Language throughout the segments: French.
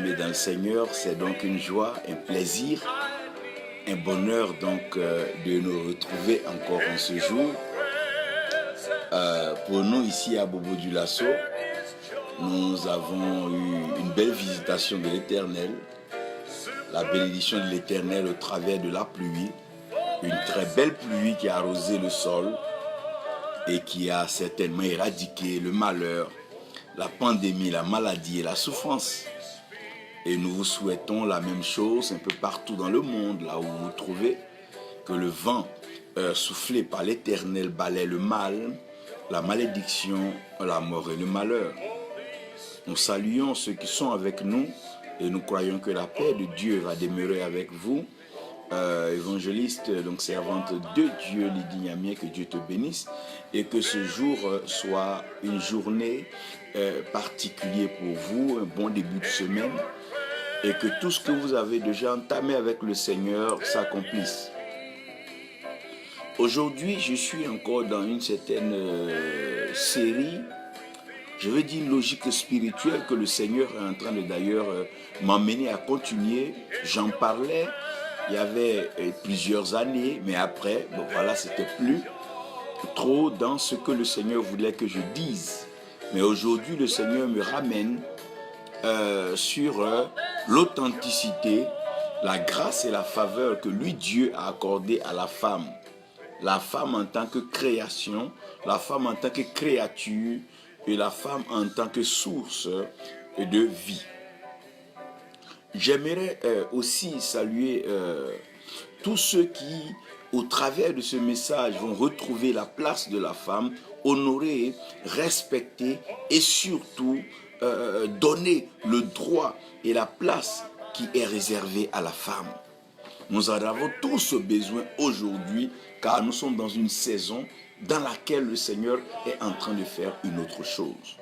bien-aimés dans le Seigneur, c'est donc une joie, un plaisir, un bonheur donc de nous retrouver encore en ce jour. Pour nous ici à Bobo du Lasso, nous avons eu une belle visitation de l'Éternel, la bénédiction de l'Éternel au travers de la pluie, une très belle pluie qui a arrosé le sol et qui a certainement éradiqué le malheur, la pandémie, la maladie et la souffrance. Et nous vous souhaitons la même chose un peu partout dans le monde, là où vous vous trouvez, que le vent soufflé par l'Éternel balaie le mal, la malédiction, la mort et le malheur. Nous saluons ceux qui sont avec nous et nous croyons que la paix de Dieu va demeurer avec vous. Évangéliste, donc servante de Dieu, Lydie Niamien, que Dieu te bénisse et que ce jour soit une journée particulière pour vous, un bon début de semaine et que tout ce que vous avez déjà entamé avec le Seigneur s'accomplisse. Aujourd'hui, je suis encore dans une certaine série, je veux dire une logique spirituelle que le Seigneur est en train de d'ailleurs m'emmener à continuer. J'en parlais il y avait plusieurs années, mais après, bon voilà, c'était plus trop dans ce que le Seigneur voulait que je dise. Mais aujourd'hui, le Seigneur me ramène sur l'authenticité, la grâce et la faveur que lui, Dieu, a accordée à la femme. La femme en tant que création, la femme en tant que créature et la femme en tant que source de vie. J'aimerais aussi saluer tous ceux qui, au travers de ce message, vont retrouver la place de la femme, honorer, respecter et surtout donner le droit et la place qui est réservée à la femme. Nous en avons tous besoin aujourd'hui car nous sommes dans une saison dans laquelle le Seigneur est en train de faire une autre chose.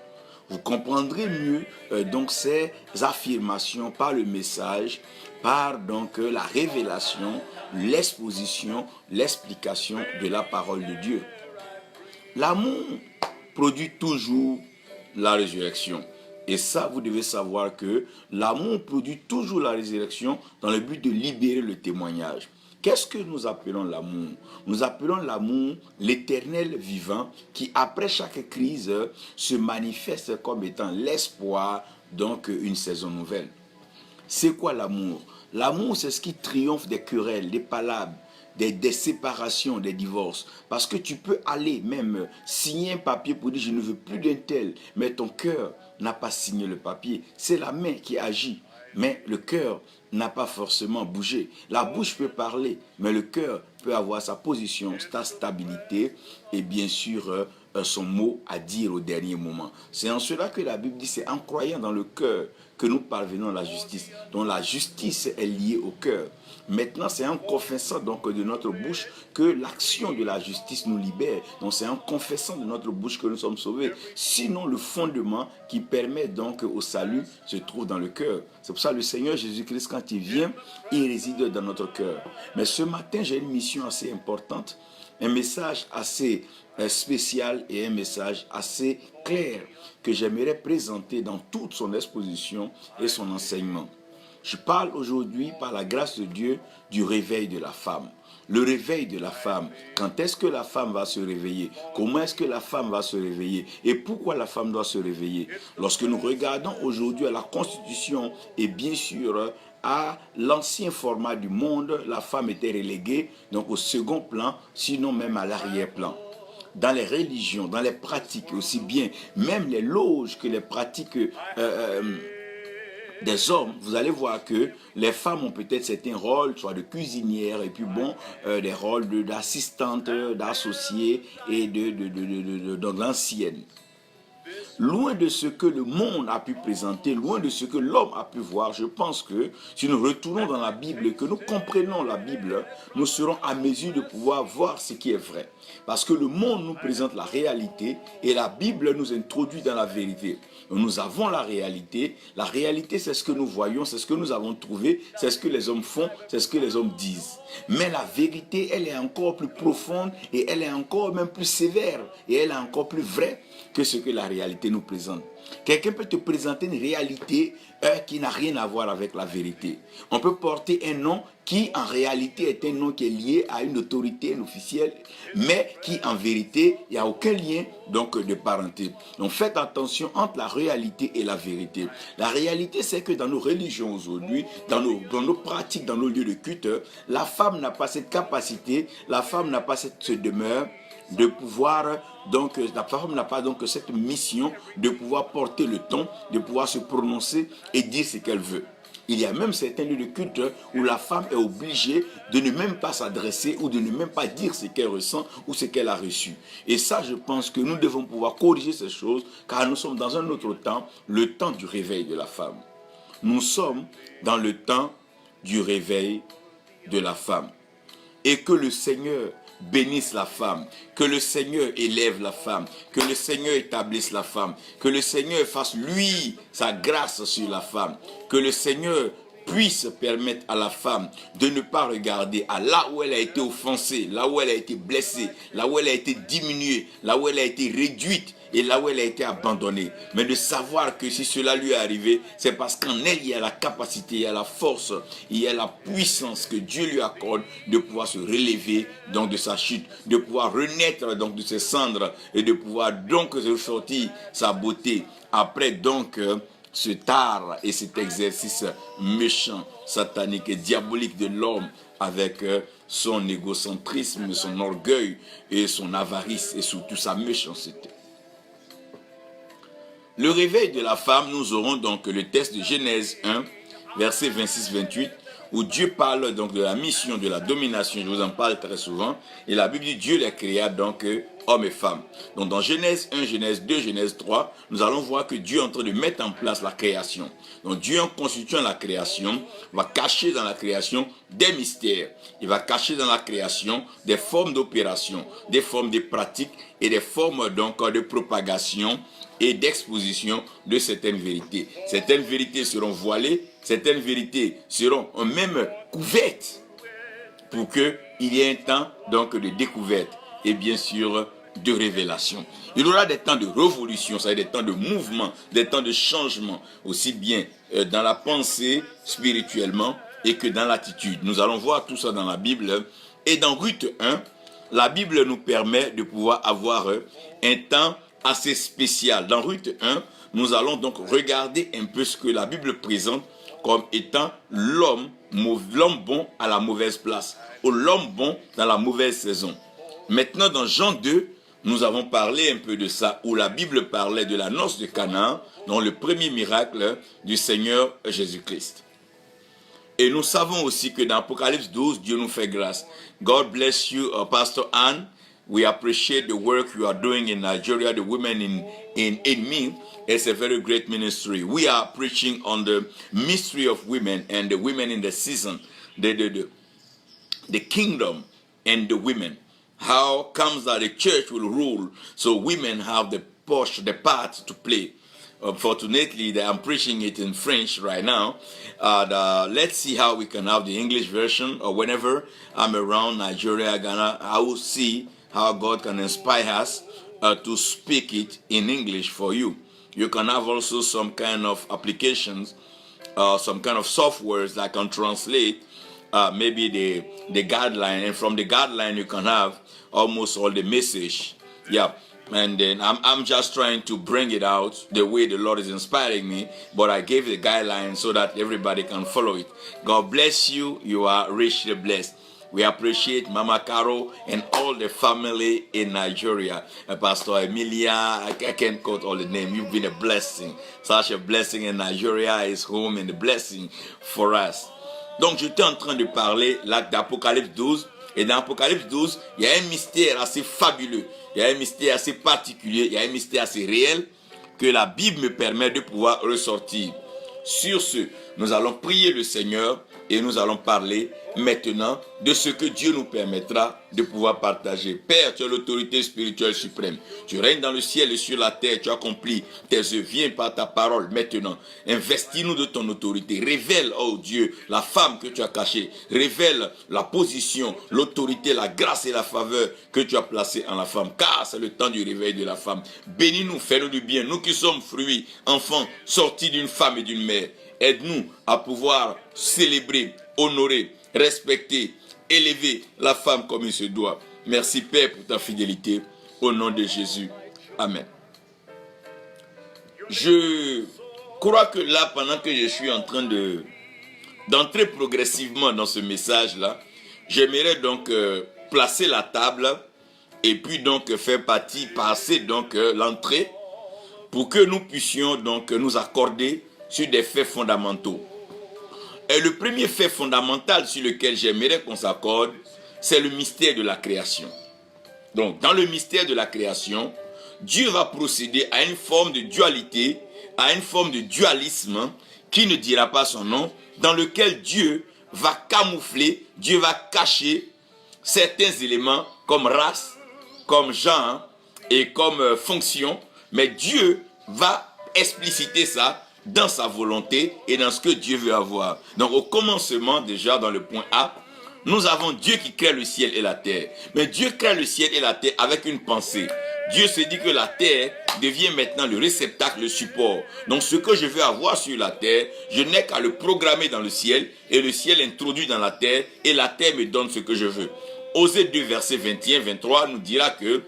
Vous comprendrez mieux donc ces affirmations par le message, par donc la révélation, l'exposition, l'explication de la parole de Dieu. L'amour produit toujours la résurrection. Et ça, vous devez savoir que l'amour produit toujours la résurrection dans le but de libérer le témoignage. Qu'est-ce que nous appelons l'amour? Nous appelons l'amour l'éternel vivant qui, après chaque crise, se manifeste comme étant l'espoir, donc une saison nouvelle. C'est quoi l'amour? L'amour, c'est ce qui triomphe des querelles, des palabres, des séparations, des divorces. Parce que tu peux aller même signer un papier pour dire « je ne veux plus d'un tel », mais ton cœur n'a pas signé le papier. C'est la main qui agit, mais le cœur n'a pas forcément bougé. La bouche peut parler, mais le cœur peut avoir sa position, sa stabilité et bien sûr son mot à dire au dernier moment. C'est en cela que la Bible dit, c'est en croyant dans le cœur que nous parvenons à la justice. Donc la justice est liée au cœur. Maintenant, c'est en confessant donc de notre bouche que l'action de la justice nous libère. Donc c'est en confessant de notre bouche que nous sommes sauvés. Sinon, le fondement qui permet donc au salut se trouve dans le cœur. C'est pour ça que le Seigneur Jésus-Christ, quand il vient, il réside dans notre cœur. Mais ce matin, j'ai une mission assez importante, un message assez spécial et un message assez clair que j'aimerais présenter dans toute son exposition et son enseignement. Je parle aujourd'hui, par la grâce de Dieu, du réveil de la femme. Le réveil de la femme. Quand est-ce que la femme va se réveiller? Comment est-ce que la femme va se réveiller? Et pourquoi la femme doit se réveiller? Lorsque nous regardons aujourd'hui à la Constitution et bien sûr à l'ancien format du monde, la femme était reléguée donc au second plan, sinon même à l'arrière-plan. Dans les religions, dans les pratiques aussi bien, même les loges que les pratiques des hommes, vous allez voir que les femmes ont peut-être certains rôles, soit de cuisinière et puis bon, des rôles d'assistante, d'associée et de l'ancienne. Loin de ce que le monde a pu présenter, loin de ce que l'homme a pu voir, je pense que si nous retournons dans la Bible et que nous comprenons la Bible, nous serons à mesure de pouvoir voir ce qui est vrai. Parce que le monde nous présente la réalité et la Bible nous introduit dans la vérité. Nous avons la réalité c'est ce que nous voyons, c'est ce que nous avons trouvé, c'est ce que les hommes font, c'est ce que les hommes disent. Mais la vérité, elle est encore plus profonde et elle est encore même plus sévère et elle est encore plus vraie que ce que la réalité nous présente. Quelqu'un peut te présenter une réalité qui n'a rien à voir avec la vérité. On peut porter un nom qui en réalité est un nom qui est lié à une autorité, un officiel, mais qui en vérité, il n'y a aucun lien donc de parenté. Donc faites attention entre la réalité et la vérité. La réalité, c'est que dans nos religions aujourd'hui, dans nos pratiques, dans nos lieux de culte, la femme n'a pas cette capacité, la femme n'a pas cette demeure de pouvoir, donc la femme n'a pas donc cette mission de pouvoir porter le ton, de pouvoir se prononcer et dire ce qu'elle veut. Il y a même certains lieux de culte où la femme est obligée de ne même pas s'adresser ou de ne même pas dire ce qu'elle ressent ou ce qu'elle a reçu. Et ça, je pense que nous devons pouvoir corriger ces choses car nous sommes dans un autre temps, le temps du réveil de la femme. Nous sommes dans le temps du réveil de la femme. Et que le Seigneur bénisse la femme, que le Seigneur élève la femme, que le Seigneur établisse la femme, que le Seigneur fasse lui sa grâce sur la femme, que le Seigneur puisse permettre à la femme de ne pas regarder à là où elle a été offensée, là où elle a été blessée, là où elle a été diminuée, là où elle a été réduite et là où elle a été abandonnée. Mais de savoir que si cela lui est arrivé, c'est parce qu'en elle, il y a la capacité, il y a la force, il y a la puissance que Dieu lui accorde de pouvoir se relever donc de sa chute, de pouvoir renaître donc de ses cendres et de pouvoir donc ressortir sa beauté. Après donc cet art et cet exercice méchant, satanique et diabolique de l'homme avec son égocentrisme, son orgueil et son avarice et surtout sa méchanceté. Le réveil de la femme, nous aurons donc le texte de Genèse 1, verset 26-28, où Dieu parle donc de la mission, de la domination, je vous en parle très souvent, et la Bible dit Dieu les créa donc hommes et femmes. Donc dans Genèse 1, Genèse 2, Genèse 3, nous allons voir que Dieu est en train de mettre en place la création. Donc Dieu en constituant la création, va cacher dans la création des mystères. Il va cacher dans la création des formes d'opération, des formes de pratiques et des formes donc de propagation et d'exposition de certaines vérités. Certaines vérités seront voilées, certaines vérités seront même couvertes pour qu'il y ait un temps donc de découverte et bien sûr de révélation. Il y aura des temps de révolution, c'est-à-dire des temps de mouvement, des temps de changement, aussi bien dans la pensée spirituellement et que dans l'attitude. Nous allons voir tout ça dans la Bible. Et dans Ruth 1, la Bible nous permet de pouvoir avoir un temps assez spécial. Dans Ruth 1, nous allons donc regarder un peu ce que la Bible présente comme étant l'homme bon à la mauvaise place, ou l'homme bon dans la mauvaise saison. Maintenant, dans Jean 2, nous avons parlé un peu de ça, où la Bible parlait de la noce de Cana, dans le premier miracle du Seigneur Jésus-Christ. Et nous savons aussi que dans Apocalypse 12, Dieu nous fait grâce. God bless you, Pastor Anne. We appreciate the work you are doing in Nigeria, the women in me. It's a very great ministry. We are preaching on the mystery of women and the women in the season, the kingdom and the women. How comes that the church will rule so women have the part to play? Fortunately, I'm preaching it in French right now. Let's see how we can have the English version, or whenever I'm around Nigeria, Ghana, I will see how God can inspire us to speak it in English for you. You can have also some kind of applications, some kind of softwares that can translate maybe the guideline, and from the guideline you can have almost all the message. Yeah. And then I'm just trying to bring it out the way the Lord is inspiring me, but I gave the guidelines so that everybody can follow it. God bless you. You are richly blessed. We appreciate Mama Caro and all the family in Nigeria. Pastor Emilia, I can't quote all the names. You've been a blessing. Such a blessing in Nigeria is home and a blessing for us. Donc, j'étais en train de parler là d'Apocalypse 12. Et dans Apocalypse 12, il y a un mystère assez fabuleux. Il y a un mystère assez particulier. Il y a un mystère assez réel que la Bible me permet de pouvoir ressortir. Sur ce, nous allons prier le Seigneur et nous allons parler maintenant de ce que Dieu nous permettra de pouvoir partager. Père, tu as l'autorité spirituelle suprême. Tu règnes dans le ciel et sur la terre. Tu as accompli tes œuvres. Viens par ta parole maintenant. Investis-nous de ton autorité. Révèle, oh Dieu, la femme que tu as cachée. Révèle la position, l'autorité, la grâce et la faveur que tu as placée en la femme. Car c'est le temps du réveil de la femme. Bénis-nous, fais-nous du bien. Nous qui sommes fruits, enfants, sortis d'une femme et d'une mère. Aide-nous à pouvoir célébrer, honorer, respecter, élever la femme comme il se doit. Merci Père pour ta fidélité. Au nom de Jésus. Amen. Je crois que là, pendant que je suis en train d'entrer progressivement dans ce message-là, j'aimerais donc placer la table et puis donc faire passer donc l'entrée pour que nous puissions donc nous accorder sur des faits fondamentaux. Et le premier fait fondamental sur lequel j'aimerais qu'on s'accorde, c'est le mystère de la création. Donc, dans le mystère de la création, Dieu va procéder à une forme de dualité, à une forme de dualisme qui ne dira pas son nom, dans lequel Dieu va camoufler, Dieu va cacher certains éléments comme race, comme genre et comme fonction, mais Dieu va expliciter ça dans sa volonté et dans ce que Dieu veut avoir. Donc au commencement, déjà dans le point A, nous avons Dieu qui crée le ciel et la terre. Mais Dieu crée le ciel et la terre avec une pensée. Dieu se dit que la terre devient maintenant le réceptacle, le support. Donc ce que je veux avoir sur la terre, je n'ai qu'à le programmer dans le ciel et le ciel introduit dans la terre et la terre me donne ce que je veux. Osée 2, verset 21-23 nous dira que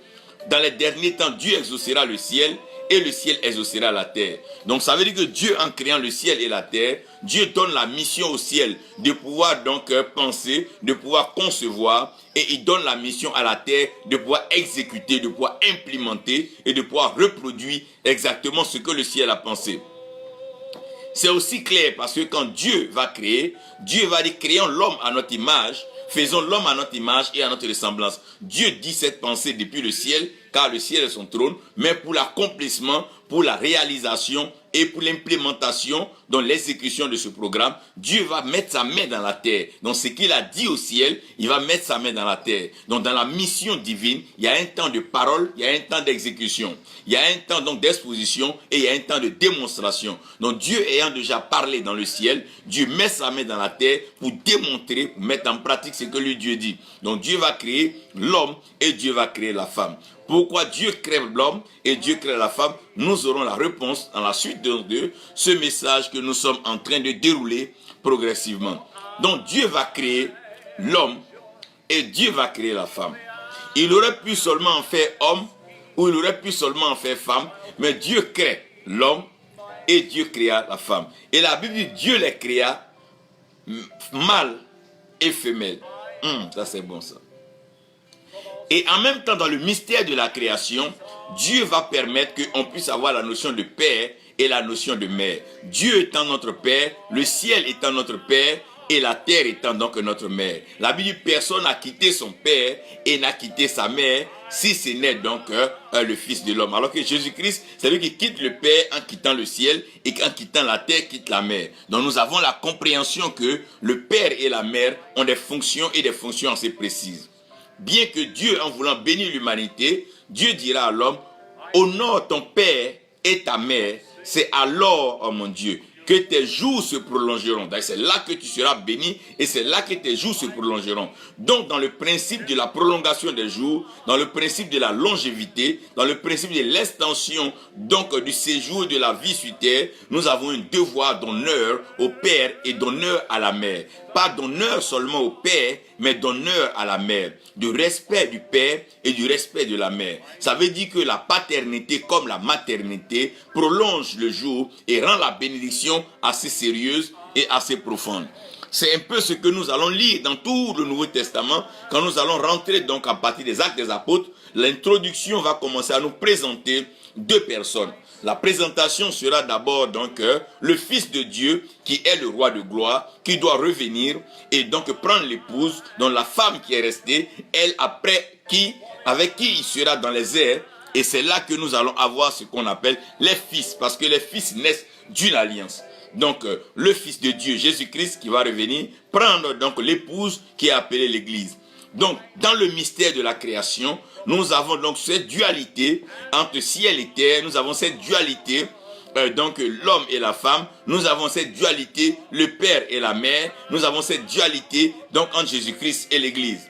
dans les derniers temps, Dieu exaucera le ciel et le ciel exaucera la terre. Donc ça veut dire que Dieu, en créant le ciel et la terre, Dieu donne la mission au ciel de pouvoir donc penser, de pouvoir concevoir, et il donne la mission à la terre de pouvoir exécuter, de pouvoir implémenter et de pouvoir reproduire exactement ce que le ciel a pensé. C'est aussi clair parce que quand Dieu va créer, Dieu va dire créons l'homme à notre image, faisons l'homme à notre image et à notre ressemblance. Dieu dit cette pensée depuis le ciel, car le ciel est son trône, mais pour l'accomplissement, pour la réalisation et pour l'implémentation, dans l'exécution de ce programme, Dieu va mettre sa main dans la terre. Donc ce qu'il a dit au ciel, il va mettre sa main dans la terre. Donc dans la mission divine, il y a un temps de parole, il y a un temps d'exécution. Il y a un temps donc d'exposition et il y a un temps de démonstration. Donc Dieu ayant déjà parlé dans le ciel, Dieu met sa main dans la terre pour démontrer, pour mettre en pratique ce que lui Dieu dit. Donc Dieu va créer l'homme et Dieu va créer la femme. Pourquoi Dieu crée l'homme et Dieu crée la femme? Nous aurons la réponse dans la suite de ce message que nous sommes en train de dérouler progressivement. Donc Dieu va créer l'homme et Dieu va créer la femme. Il aurait pu seulement en faire homme ou il aurait pu seulement en faire femme, mais Dieu crée l'homme et Dieu créa la femme. Et la Bible dit Dieu les créa mâle et femelle. Ça c'est bon ça. Et en même temps, dans le mystère de la création, Dieu va permettre qu'on puisse avoir la notion de père et la notion de mère. Dieu étant notre père, le ciel étant notre père et la terre étant donc notre mère. La Bible dit personne n'a quitté son père et n'a quitté sa mère, si ce n'est donc le Fils de l'homme. Alors que Jésus-Christ, c'est lui qui quitte le Père en quittant le ciel et en quittant la terre, quitte la mer. Donc nous avons la compréhension que le Père et la mère ont des fonctions et des fonctions assez précises. Bien que Dieu, en voulant bénir l'humanité, Dieu dira à l'homme, honore ton père et ta mère, c'est alors, oh mon Dieu, que tes jours se prolongeront. C'est là que tu seras béni et c'est là que tes jours se prolongeront. Donc, dans le principe de la prolongation des jours, dans le principe de la longévité, dans le principe de l'extension donc du séjour de la vie sur terre, nous avons un devoir d'honneur au père et d'honneur à la mère. Pas d'honneur seulement au père, mais d'honneur à la mère, de respect du père et du respect de la mère. Ça veut dire que la paternité comme la maternité prolonge le jour et rend la bénédiction assez sérieuse et assez profonde. C'est un peu ce que nous allons lire dans tout le Nouveau Testament quand nous allons rentrer donc à partir des Actes des Apôtres. L'introduction va commencer à nous présenter deux personnes. La présentation sera d'abord donc le Fils de Dieu qui est le roi de gloire, qui doit revenir et donc prendre l'épouse, dont la femme qui est restée, elle après avec qui il sera dans les airs. Et c'est là que nous allons avoir ce qu'on appelle les fils, parce que les fils naissent d'une alliance. donc le Fils de Dieu, Jésus-Christ, qui va revenir, prendre donc l'épouse qui est appelée l'Église. Donc, dans le mystère de la création, nous avons donc cette dualité entre ciel et terre, nous avons cette dualité, donc l'homme et la femme, nous avons cette dualité, le père et la mère, nous avons cette dualité donc entre Jésus-Christ et l'Église.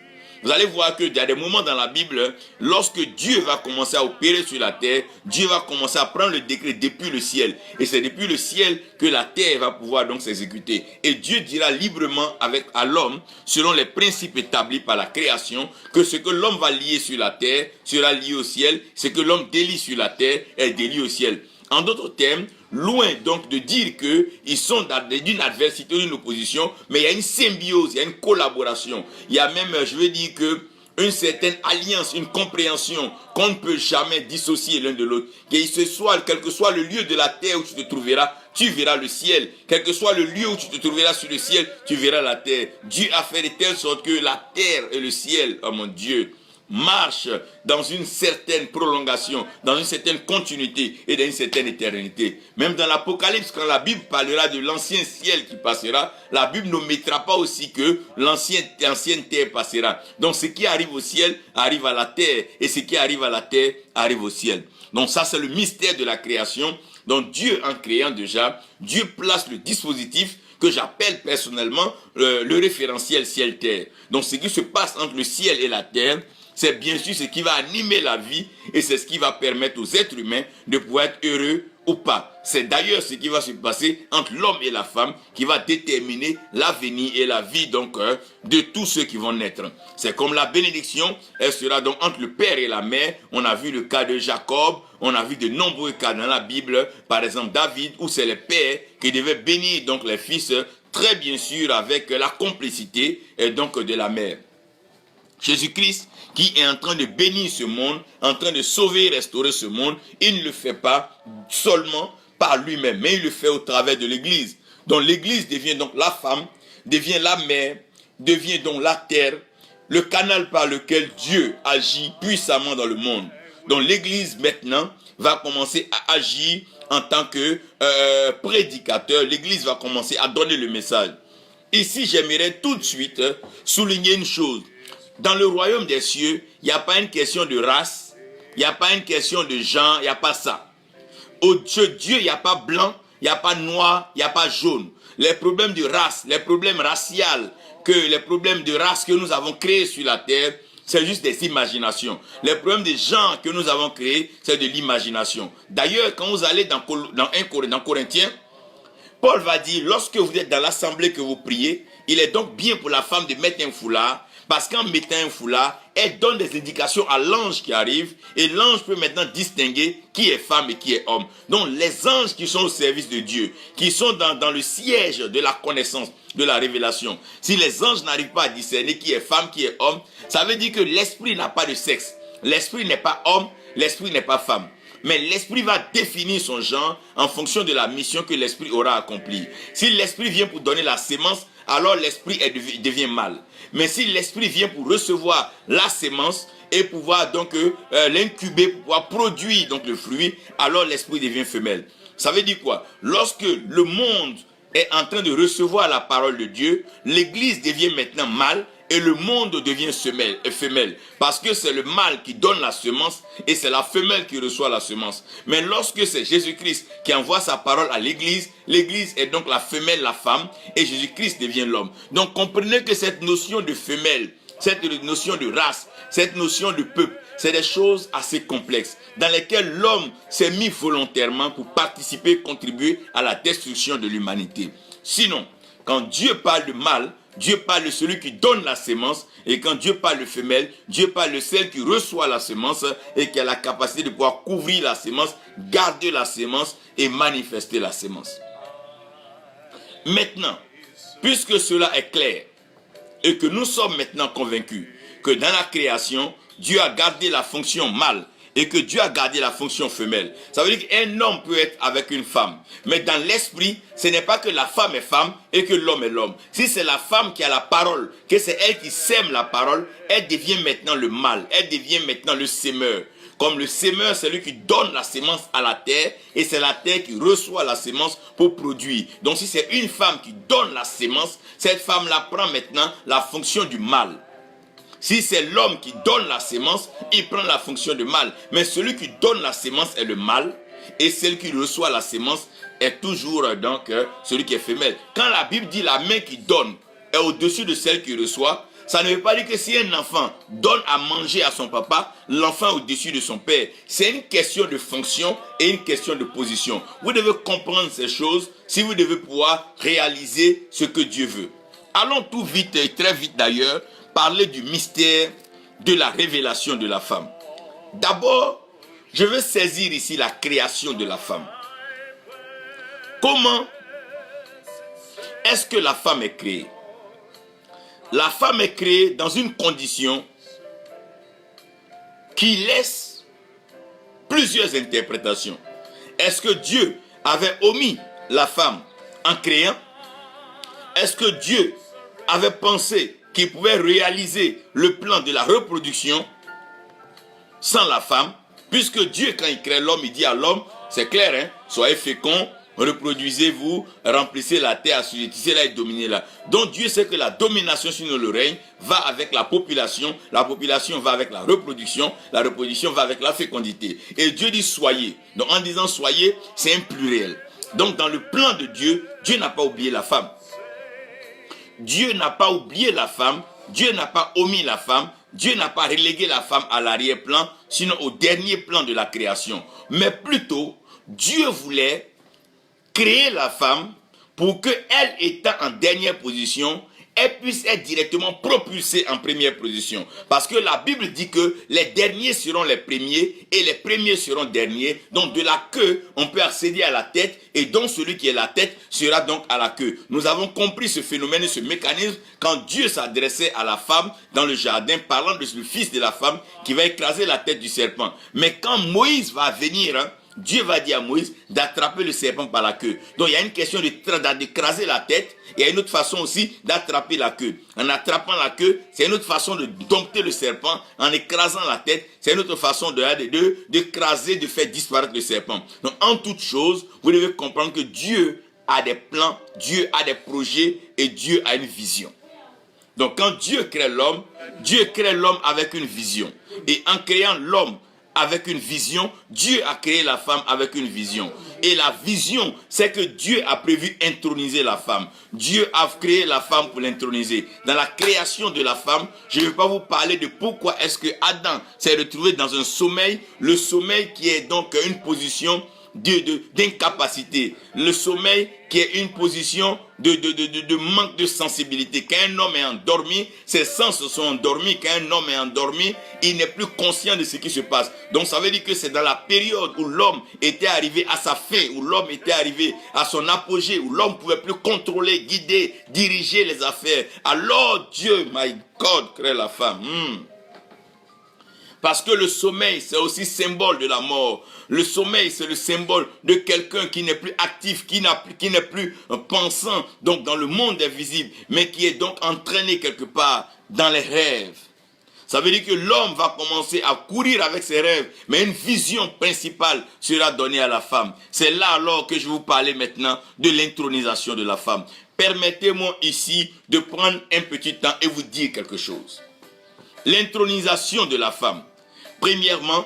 Vous allez voir qu'il y a des moments dans la Bible, lorsque Dieu va commencer à opérer sur la terre, Dieu va commencer à prendre le décret depuis le ciel. Et c'est depuis le ciel que la terre va pouvoir donc s'exécuter. Et Dieu dira librement à l'homme, selon les principes établis par la création, que ce que l'homme va lier sur la terre sera lié au ciel, ce que l'homme délie sur la terre est délié au ciel. En d'autres termes, loin donc de dire qu'ils sont d'une adversité, d'une opposition, mais il y a une symbiose, il y a une collaboration. Il y a même, je veux dire que une certaine alliance, une compréhension qu'on ne peut jamais dissocier l'un de l'autre. Quel que soit le lieu de la terre où tu te trouveras, tu verras le ciel. Quel que soit le lieu où tu te trouveras sur le ciel, tu verras la terre. Dieu a fait de telle sorte que la terre et le ciel, oh mon Dieu, marche dans une certaine prolongation, dans une certaine continuité et dans une certaine éternité. Même dans l'Apocalypse, quand la Bible parlera de l'ancien ciel qui passera, la Bible ne mettra pas aussi que l'ancienne terre passera. Donc ce qui arrive au ciel arrive à la terre, et ce qui arrive à la terre arrive au ciel. Donc ça, c'est le mystère de la création. Donc Dieu, en créant déjà, Dieu place le dispositif que j'appelle personnellement le référentiel ciel-terre. Donc ce qui se passe entre le ciel et la terre, c'est bien sûr ce qui va animer la vie, et c'est ce qui va permettre aux êtres humains de pouvoir être heureux ou pas. C'est d'ailleurs ce qui va se passer entre l'homme et la femme qui va déterminer l'avenir et la vie donc de tous ceux qui vont naître. C'est comme la bénédiction, elle sera donc entre le père et la mère. On a vu le cas de Jacob, on a vu de nombreux cas dans la Bible, par exemple David, où c'est le père qui devait bénir donc les fils, très bien sûr avec la complicité donc de la mère. Jésus-Christ, qui est en train de bénir ce monde, en train de sauver et restaurer ce monde, il ne le fait pas seulement par lui-même, mais il le fait au travers de l'Église. Donc l'Église devient donc la femme, devient la mère, devient donc la terre, le canal par lequel Dieu agit puissamment dans le monde. Donc l'Église maintenant va commencer à agir en tant que prédicateur. L'Église va commencer à donner le message. Ici, j'aimerais tout de suite souligner une chose. Dans le royaume des cieux, il n'y a pas une question de race, il n'y a pas une question de genre, il n'y a pas ça. Au Dieu, il n'y a pas blanc, il n'y a pas noir, il n'y a pas jaune. Les problèmes de race, les problèmes raciaux, les problèmes de race que nous avons créés sur la terre, c'est juste des imaginations. Les problèmes de genre que nous avons créés, c'est de l'imagination. D'ailleurs, quand vous allez dans Corinthiens, Paul va dire, lorsque vous êtes dans l'assemblée que vous priez, il est donc bien pour la femme de mettre un foulard, parce qu'en mettant un foulard, elle donne des indications à l'ange qui arrive, et l'ange peut maintenant distinguer qui est femme et qui est homme. Donc les anges qui sont au service de Dieu, qui sont dans le siège de la connaissance, de la révélation, si les anges n'arrivent pas à discerner qui est femme, qui est homme, ça veut dire que l'esprit n'a pas de sexe. L'esprit n'est pas homme, l'esprit n'est pas femme. Mais l'esprit va définir son genre en fonction de la mission que l'esprit aura accomplie. Si l'esprit vient pour donner la sémence, alors l'esprit devient mâle. Mais si l'esprit vient pour recevoir la sémence et pouvoir donc l'incuber, pour pouvoir produire donc le fruit, alors l'esprit devient femelle. Ça veut dire quoi? Lorsque le monde est en train de recevoir la parole de Dieu, l'église devient maintenant mâle et le monde devient femelle. Parce que c'est le mâle qui donne la semence et c'est la femelle qui reçoit la semence. Mais lorsque c'est Jésus-Christ qui envoie sa parole à l'église, l'église est donc la femelle, la femme, et Jésus-Christ devient l'homme. Donc comprenez que cette notion de femelle, cette notion de race, cette notion de peuple, c'est des choses assez complexes dans lesquelles l'homme s'est mis volontairement pour participer, contribuer à la destruction de l'humanité. Sinon, quand Dieu parle de mâle, Dieu parle de celui qui donne la sémence, et quand Dieu parle de femelle, Dieu parle de celle qui reçoit la sémence et qui a la capacité de pouvoir couvrir la sémence, garder la sémence et manifester la sémence. Maintenant, puisque cela est clair et que nous sommes maintenant convaincus que dans la création, Dieu a gardé la fonction mâle et que Dieu a gardé la fonction femelle. Ça veut dire qu'un homme peut être avec une femme. Mais dans l'esprit, ce n'est pas que la femme est femme et que l'homme est l'homme. Si c'est la femme qui a la parole, que c'est elle qui sème la parole, elle devient maintenant le mâle. Elle devient maintenant le sémeur. Comme le semeur, c'est lui qui donne la sémence à la terre et c'est la terre qui reçoit la sémence pour produire. Donc si c'est une femme qui donne la sémence, cette femme-là prend maintenant la fonction du mâle. Si c'est l'homme qui donne la sémence, il prend la fonction de mâle. Mais celui qui donne la sémence est le mâle et celui qui reçoit la sémence est toujours donc celui qui est femelle. Quand la Bible dit la main qui donne est au-dessus de celle qui reçoit, ça ne veut pas dire que si un enfant donne à manger à son papa, l'enfant est au-dessus de son père. C'est une question de fonction et une question de position. Vous devez comprendre ces choses si vous devez pouvoir réaliser ce que Dieu veut. Allons tout vite et très vite d'ailleurs, parler du mystère de la révélation de la femme. D'abord, je veux saisir ici la création de la femme. Comment est-ce que la femme est créée? La femme est créée dans une condition qui laisse plusieurs interprétations. Est-ce que Dieu avait omis la femme en créant? Est-ce que Dieu avait pensé qu'il pouvait réaliser le plan de la reproduction sans la femme? Puisque Dieu, quand il crée l'homme, il dit à l'homme, c'est clair, hein, soyez féconds, reproduisez-vous, remplissez la terre, assujettissez-la et dominez-la. Donc Dieu sait que la domination sur le règne va avec la population va avec la reproduction va avec la fécondité. Et Dieu dit soyez. Donc en disant soyez, c'est un pluriel. Donc dans le plan de Dieu, Dieu n'a pas oublié la femme. Dieu n'a pas oublié la femme, Dieu n'a pas omis la femme, Dieu n'a pas relégué la femme à l'arrière-plan, sinon au dernier plan de la création. Mais plutôt, Dieu voulait créer la femme pour qu'elle, étant en dernière position, elle puisse être directement propulsée en première position. Parce que la Bible dit que les derniers seront les premiers et les premiers seront derniers. Donc de la queue, on peut accéder à la tête et donc celui qui est la tête sera donc à la queue. Nous avons compris ce phénomène et ce mécanisme quand Dieu s'adressait à la femme dans le jardin, parlant de ce fils de la femme qui va écraser la tête du serpent. Mais quand Moïse va venir, Dieu va dire à Moïse d'attraper le serpent par la queue. Donc il y a une question d'écraser la tête. Il y a une autre façon aussi d'attraper la queue. En attrapant la queue, c'est une autre façon de dompter le serpent. En écrasant la tête, c'est une autre façon d'écraser, de faire disparaître le serpent. Donc en toute chose, vous devez comprendre que Dieu a des plans, Dieu a des projets et Dieu a une vision. Donc quand Dieu crée l'homme avec une vision. Et en créant l'homme avec une vision, Dieu a créé la femme avec une vision. Et la vision, c'est que Dieu a prévu introniser la femme. Dieu a créé la femme pour l'introniser. Dans la création de la femme, je ne vais pas vous parler de pourquoi est-ce que Adam s'est retrouvé dans un sommeil, le sommeil qui est donc une position d'incapacité. Le sommeil qui est une position de manque de sensibilité. Quand un homme est endormi, ses sens sont endormis. Quand un homme est endormi, il n'est plus conscient de ce qui se passe. Donc ça veut dire que c'est dans la période où l'homme était arrivé à sa fin, où l'homme était arrivé à son apogée, où l'homme ne pouvait plus contrôler, guider, diriger les affaires. Alors Dieu, my God, crée la femme. Parce que le sommeil, c'est aussi symbole de la mort. Le sommeil, c'est le symbole de quelqu'un qui n'est plus actif, qui n'est plus pensant donc dans le monde invisible, mais qui est donc entraîné quelque part dans les rêves. Ça veut dire que l'homme va commencer à courir avec ses rêves, mais une vision principale sera donnée à la femme. C'est là alors que je vais vous parler maintenant de l'intronisation de la femme. Permettez-moi ici de prendre un petit temps et vous dire quelque chose. L'intronisation de la femme. Premièrement,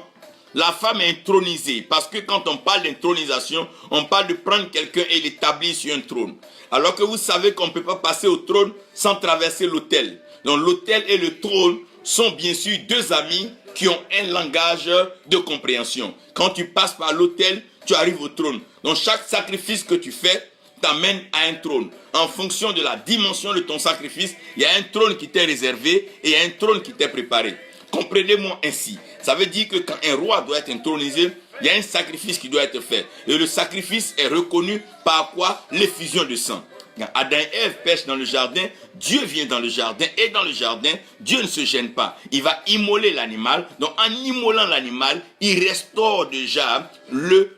la femme est intronisée parce que quand on parle d'intronisation, on parle de prendre quelqu'un et l'établir sur un trône. Alors que vous savez qu'on ne peut pas passer au trône sans traverser l'autel. Donc l'autel et le trône sont bien sûr deux amis qui ont un langage de compréhension. Quand tu passes par l'autel, tu arrives au trône. Donc chaque sacrifice que tu fais t'amène à un trône. En fonction de la dimension de ton sacrifice, il y a un trône qui t'est réservé et il y a un trône qui t'est préparé. Comprenez-moi ainsi. Ça veut dire que quand un roi doit être intronisé, il y a un sacrifice qui doit être fait. Et le sacrifice est reconnu par quoi? L'effusion de sang. Quand Adam et Ève pêchent dans le jardin, Dieu vient dans le jardin et dans le jardin, Dieu ne se gêne pas. Il va immoler l'animal. Donc en immolant l'animal, il restaure déjà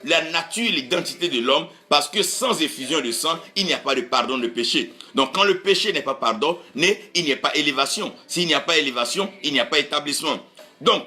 la nature, l'identité de l'homme parce que sans effusion de sang, il n'y a pas de pardon de péché. Donc quand le péché n'est pas pardonné, il n'y a pas élévation. S'il n'y a pas élévation, il n'y a pas établissement. Donc,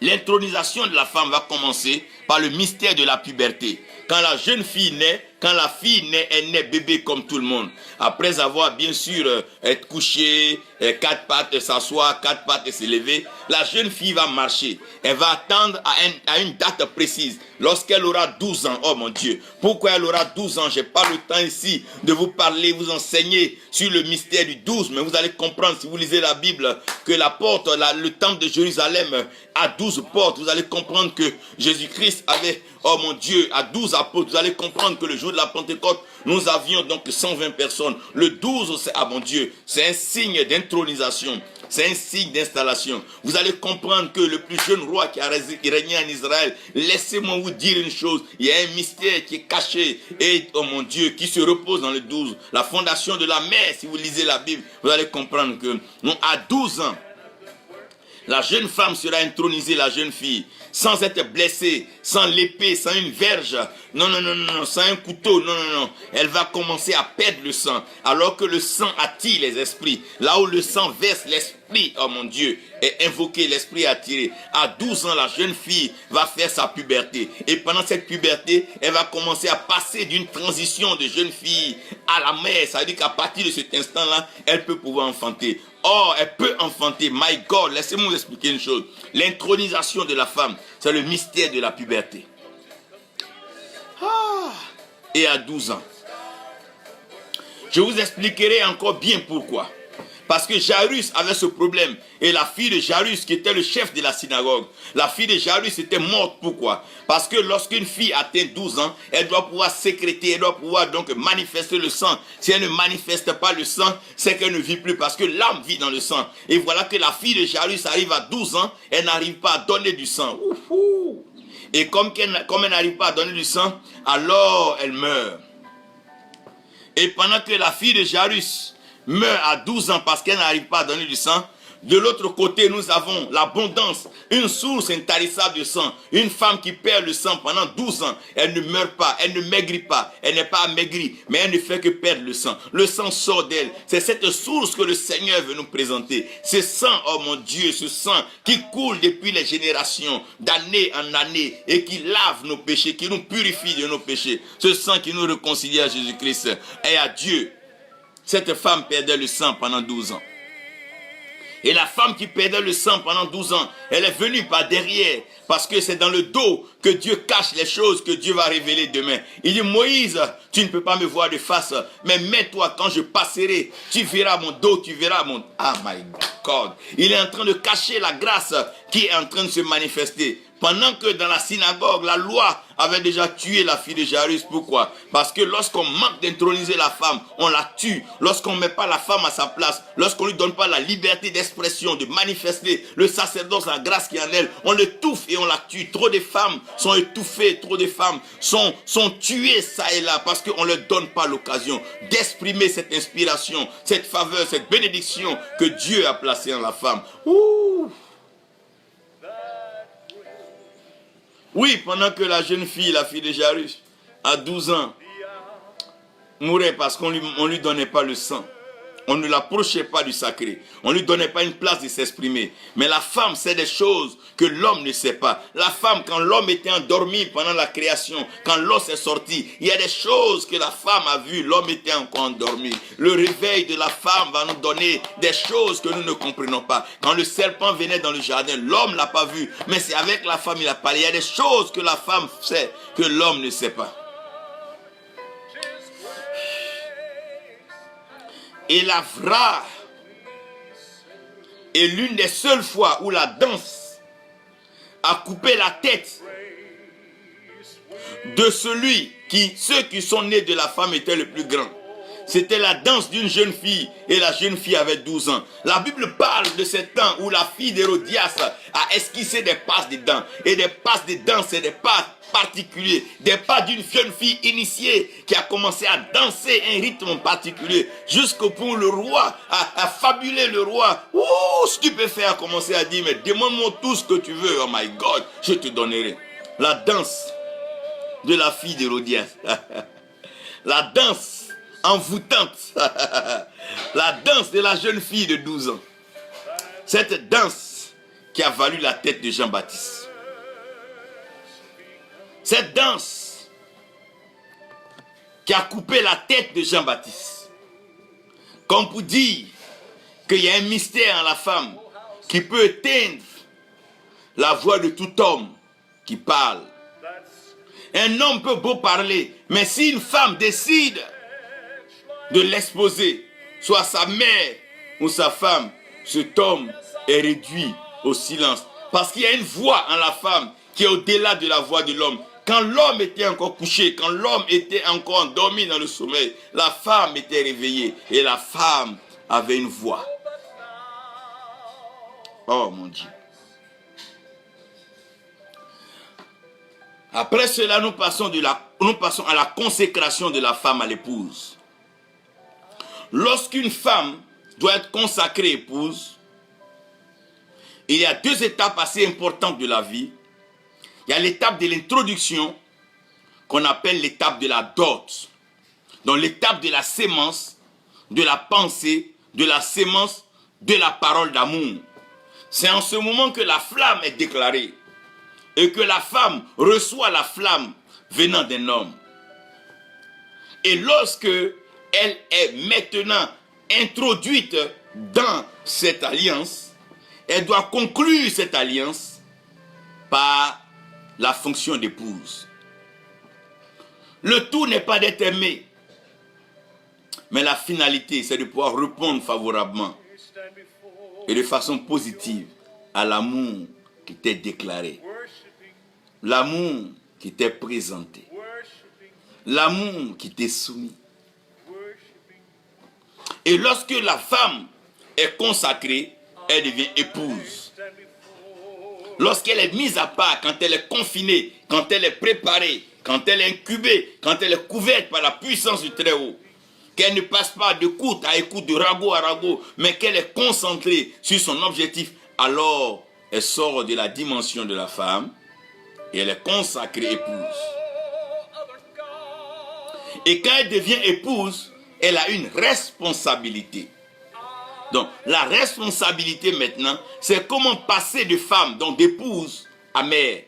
L'intronisation de la femme va commencer par le mystère de la puberté. Quand la jeune fille naît, quand la fille naît, elle naît bébé comme tout le monde. Après avoir bien sûr être couchée, quatre pattes s'asseoir, quatre pattes se lever, la jeune fille va marcher. Elle va attendre à une date précise. Lorsqu'elle aura 12 ans, oh mon Dieu, pourquoi elle aura 12 ans? Je n'ai pas le temps ici de vous parler, vous enseigner sur le mystère du 12, mais vous allez comprendre si vous lisez la Bible que la porte, le temple de Jérusalem a 12 portes. Vous allez comprendre que Jésus-Christ avait, oh mon Dieu, à 12 apôtres. Vous allez comprendre que le jour de la Pentecôte, nous avions donc 120 personnes. Le 12, c'est, ah mon Dieu, c'est un signe d'intronisation. C'est un signe d'installation. Vous allez comprendre que le plus jeune roi qui a régné en Israël, laissez-moi vous dire une chose, il y a un mystère qui est caché et, oh mon Dieu, qui se repose dans le 12. La fondation de la mer, si vous lisez la Bible, vous allez comprendre que, non, à 12 ans, la jeune femme sera intronisée, la jeune fille, sans être blessée, sans l'épée, sans une verge, non, sans un couteau, non. Elle va commencer à perdre le sang, alors que le sang attire les esprits. Là où le sang verse, l'esprit, oh mon Dieu, est invoqué, l'esprit est attiré. À 12 ans, la jeune fille va faire sa puberté. Et pendant cette puberté, elle va commencer à passer d'une transition de jeune fille à la mère. Ça veut dire qu'à partir de cet instant-là, elle peut pouvoir enfanter. Or, elle peut enfanter. My God, laissez-moi vous expliquer une chose. L'intronisation de la femme, c'est le mystère de la puberté. Et à 12 ans. Je vous expliquerai encore bien pourquoi. Parce que Jairus avait ce problème. Et la fille de Jairus, qui était le chef de la synagogue, la fille de Jairus était morte. Pourquoi? Parce que lorsqu'une fille atteint 12 ans, elle doit pouvoir sécréter, elle doit pouvoir donc manifester le sang. Si elle ne manifeste pas le sang, c'est qu'elle ne vit plus parce que l'âme vit dans le sang. Et voilà que la fille de Jairus arrive à 12 ans, elle n'arrive pas à donner du sang. Et comme elle n'arrive pas à donner du sang, alors elle meurt. Et pendant que la fille de Jairus meurt à 12 ans parce qu'elle n'arrive pas à donner du sang, de l'autre côté, nous avons l'abondance, une source intarissable de sang. Une femme qui perd le sang pendant 12 ans, elle ne meurt pas, elle ne maigrit pas, elle n'est pas amaigrie, mais elle ne fait que perdre le sang. Le sang sort d'elle. C'est cette source que le Seigneur veut nous présenter. Ce sang, oh mon Dieu, ce sang qui coule depuis les générations, d'année en année, et qui lave nos péchés, qui nous purifie de nos péchés. Ce sang qui nous réconcilie à Jésus-Christ et à Dieu. Cette femme perdait le sang pendant 12 ans. Et la femme qui perdait le sang pendant 12 ans, elle est venue par derrière, parce que c'est dans le dos que Dieu cache les choses que Dieu va révéler demain. Il dit, Moïse, tu ne peux pas me voir de face, mais mets-toi quand je passerai, tu verras mon dos, tu verras mon... Ah my God. Il est en train de cacher la grâce qui est en train de se manifester. Pendant que dans la synagogue, la loi avait déjà tué la fille de Jairus. Pourquoi? Parce que lorsqu'on manque d'introniser la femme, on la tue. Lorsqu'on ne met pas la femme à sa place, lorsqu'on ne lui donne pas la liberté d'expression, de manifester le sacerdoce, la grâce qui est en elle, on l'étouffe et on la tue. Trop de femmes sont étouffées, trop de femmes sont tuées ça et là parce qu'on ne leur donne pas l'occasion d'exprimer cette inspiration, cette faveur, cette bénédiction que Dieu a placée en la femme. Ouh! Oui, pendant que la jeune fille, la fille de Jairus, à 12 ans, mourait parce qu'on lui donnait pas le sang. On ne l'approchait pas du sacré. On ne lui donnait pas une place de s'exprimer. Mais la femme sait des choses que l'homme ne sait pas. La femme, quand l'homme était endormi pendant la création, quand l'os est sorti, il y a des choses que la femme a vues, l'homme était encore endormi. Le réveil de la femme va nous donner des choses que nous ne comprenons pas. Quand le serpent venait dans le jardin, l'homme ne l'a pas vu. Mais c'est avec la femme il a parlé. Il y a des choses que la femme sait que l'homme ne sait pas. Et la vraie est l'une des seules fois où la danse a coupé la tête de ceux qui sont nés de la femme étaient le plus grand. C'était la danse d'une jeune fille et la jeune fille avait 12 ans. La Bible parle de ce temps où la fille d'Hérodias a esquissé des passes de dents. Et des passes de dents, c'est des pas particuliers. Des pas d'une jeune fille initiée qui a commencé à danser un rythme particulier. Jusqu'au point où le roi a fabulé le roi. Ouh, stupéfait a commencé à dire, mais demande-moi tout ce que tu veux. Oh my God, je te donnerai. La danse de la fille d'Hérodias. La danse envoûtante. La danse de la jeune fille de 12 ans. Cette danse qui a valu la tête de Jean-Baptiste. Cette danse qui a coupé la tête de Jean-Baptiste. Comme pour dire qu'il y a un mystère en la femme qui peut éteindre la voix de tout homme qui parle. Un homme peut beau parler, mais si une femme décide de l'exposer, soit sa mère ou sa femme, cet homme est réduit au silence. Parce qu'il y a une voix en la femme qui est au-delà de la voix de l'homme. Quand l'homme était encore couché, quand l'homme était encore endormi dans le sommeil, la femme était réveillée et la femme avait une voix. Oh mon Dieu. Après cela, nous passons à la consécration de la femme à l'épouse. Lorsqu'une femme doit être consacrée épouse, il y a deux étapes assez importantes de la vie. Il y a l'étape de l'introduction, qu'on appelle l'étape de la dot. Donc l'étape de la sémence, de la pensée, de la sémence, de la parole d'amour. C'est en ce moment que la flamme est déclarée et que la femme reçoit la flamme venant d'un homme. Et lorsque elle est maintenant introduite dans cette alliance, elle doit conclure cette alliance par la fonction d'épouse. Le tout n'est pas d'être aimé, mais la finalité, c'est de pouvoir répondre favorablement et de façon positive à l'amour qui t'est déclaré, l'amour qui t'est présenté, l'amour qui t'est soumis. Et lorsque la femme est consacrée, elle devient épouse. Lorsqu'elle est mise à part, quand elle est confinée, quand elle est préparée, quand elle est incubée, quand elle est couverte par la puissance du Très-Haut, qu'elle ne passe pas de écoute à écoute, de ragot à ragot, mais qu'elle est concentrée sur son objectif, alors elle sort de la dimension de la femme et elle est consacrée épouse. Et quand elle devient épouse, elle a une responsabilité. Donc, la responsabilité maintenant, c'est comment passer de femme, donc d'épouse, à mère.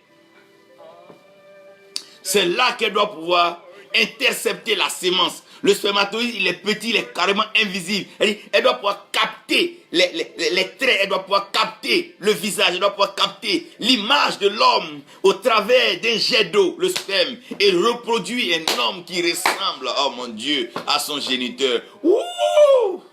C'est là qu'elle doit pouvoir intercepter la sémence. Le spermatozoïde, il est petit, il est carrément invisible. Elle doit pouvoir capter les traits, elle doit pouvoir capter le visage, elle doit pouvoir capter l'image de l'homme au travers d'un jet d'eau, le sperme, et reproduire un homme qui ressemble, oh mon Dieu, à son géniteur. Ouh!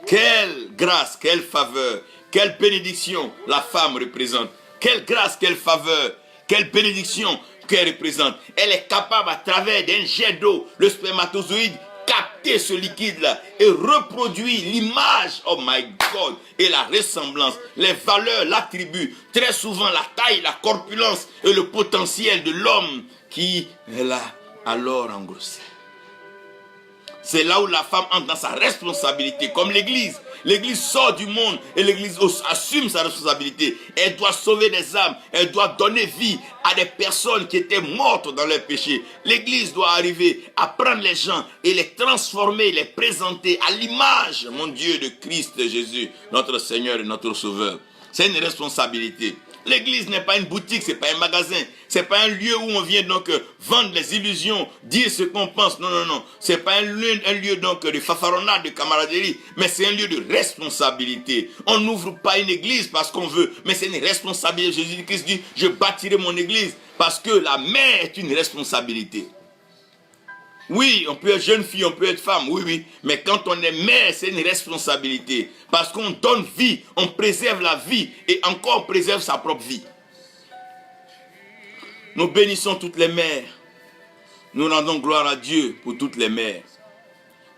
Quelle grâce, quelle faveur, quelle bénédiction la femme représente. Quelle grâce, quelle faveur, quelle bénédiction qu'elle représente. Elle est capable à travers d'un jet d'eau, le spermatozoïde, capter ce liquide-là et reproduire l'image, oh my God, et la ressemblance, les valeurs, l'attribut, très souvent la taille, la corpulence et le potentiel de l'homme qui est là alors engrossé. C'est là où la femme entre dans sa responsabilité, comme l'Église. L'Église sort du monde et l'Église assume sa responsabilité. Elle doit sauver des âmes, elle doit donner vie à des personnes qui étaient mortes dans leurs péchés. L'Église doit arriver à prendre les gens et les transformer, les présenter à l'image, mon Dieu, de Christ Jésus, notre Seigneur et notre Sauveur. C'est une responsabilité. L'église n'est pas une boutique, c'est pas un magasin, c'est pas un lieu où on vient donc vendre les illusions, dire ce qu'on pense. Non, non, non. C'est pas un lieu donc de fafaronnade, de camaraderie, mais c'est un lieu de responsabilité. On n'ouvre pas une église parce qu'on veut, mais c'est une responsabilité. Jésus-Christ dit, je bâtirai mon église parce que la mère est une responsabilité. Oui, on peut être jeune fille, on peut être femme, oui, oui. Mais quand on est mère, c'est une responsabilité. Parce qu'on donne vie, on préserve la vie et encore on préserve sa propre vie. Nous bénissons toutes les mères. Nous rendons gloire à Dieu pour toutes les mères.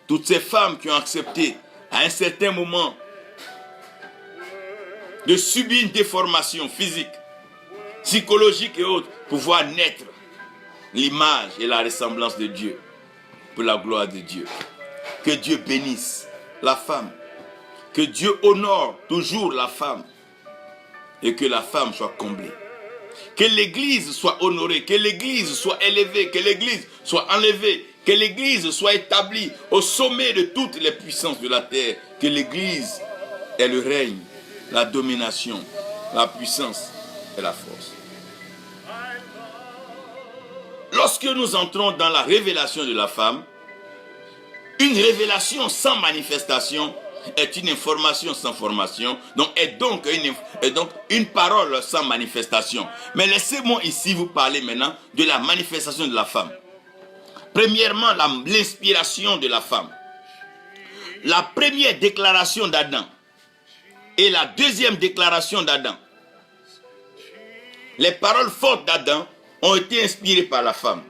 Toutes ces femmes qui ont accepté à un certain moment de subir une déformation physique, psychologique et autres, pour voir naître l'image et la ressemblance de Dieu. Pour la gloire de Dieu. Que Dieu bénisse la femme. Que Dieu honore toujours la femme. Et que la femme soit comblée. Que l'église soit honorée. Que l'église soit élevée. Que l'église soit enlevée. Que l'église soit établie au sommet de toutes les puissances de la terre. Que l'église ait le règne la domination, la puissance et la force. Lorsque nous entrons dans la révélation de la femme, une révélation sans manifestation est une information sans formation, donc est donc une parole sans manifestation. Mais laissez-moi ici vous parler maintenant de la manifestation de la femme. Premièrement, l'inspiration de la femme. La première déclaration d'Adam et la deuxième déclaration d'Adam. Les paroles fortes d'Adam ont été inspirées par la femme.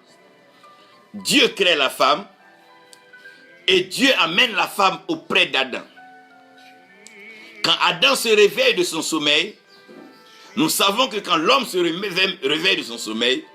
Dieu crée la femme et Dieu amène la femme auprès d'Adam. Quand Adam se réveille de son sommeil, nous savons que quand l'homme se réveille de son sommeil,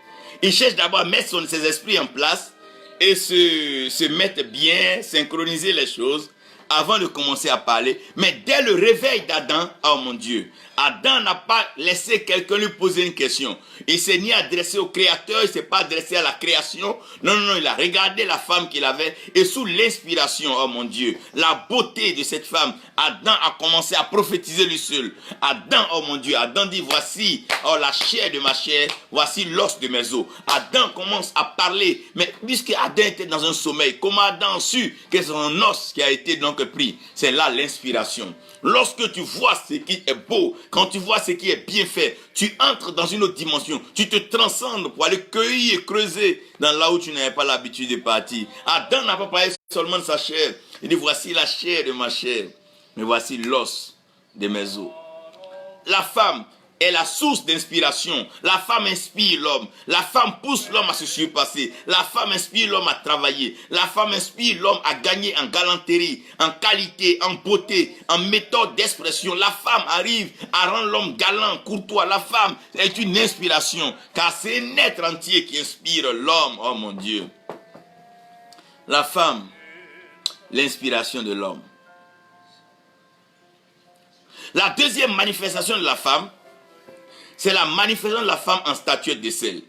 il cherche d'abord à mettre ses esprits en place et se mettre bien, synchroniser les choses avant de commencer à parler. Mais dès le réveil d'Adam, oh mon Dieu, Adam n'a pas laissé quelqu'un lui poser une question. Il s'est ni adressé au Créateur, il ne s'est pas adressé à la création. Non, il a regardé la femme qu'il avait et sous l'inspiration, oh mon Dieu, la beauté de cette femme, Adam a commencé à prophétiser lui seul. Adam, oh mon Dieu, Adam dit, voici la chair de ma chair, voici l'os de mes os. Adam commence à parler, mais puisque Adam était dans un sommeil, comment Adam a su que c'est son os qui a été donc pris? C'est là l'inspiration. Lorsque tu vois ce qui est beau, quand tu vois ce qui est bien fait, tu entres dans une autre dimension. Tu te transcendes pour aller cueillir et creuser dans là où tu n'avais pas l'habitude de partir. Adam n'a pas parlé seulement de sa chair. Il dit, voici la chair de ma chair, mais voici l'os de mes os. La femme est la source d'inspiration. La femme inspire l'homme. La femme pousse l'homme à se surpasser. La femme inspire l'homme à travailler. La femme inspire l'homme à gagner en galanterie, en qualité, en beauté, en méthode d'expression. La femme arrive à rendre l'homme galant, courtois. La femme est une inspiration, car c'est un être entier qui inspire l'homme. Oh mon Dieu. La femme, l'inspiration de l'homme. La deuxième manifestation de la femme, c'est la manifestation de la femme en statuette de sel.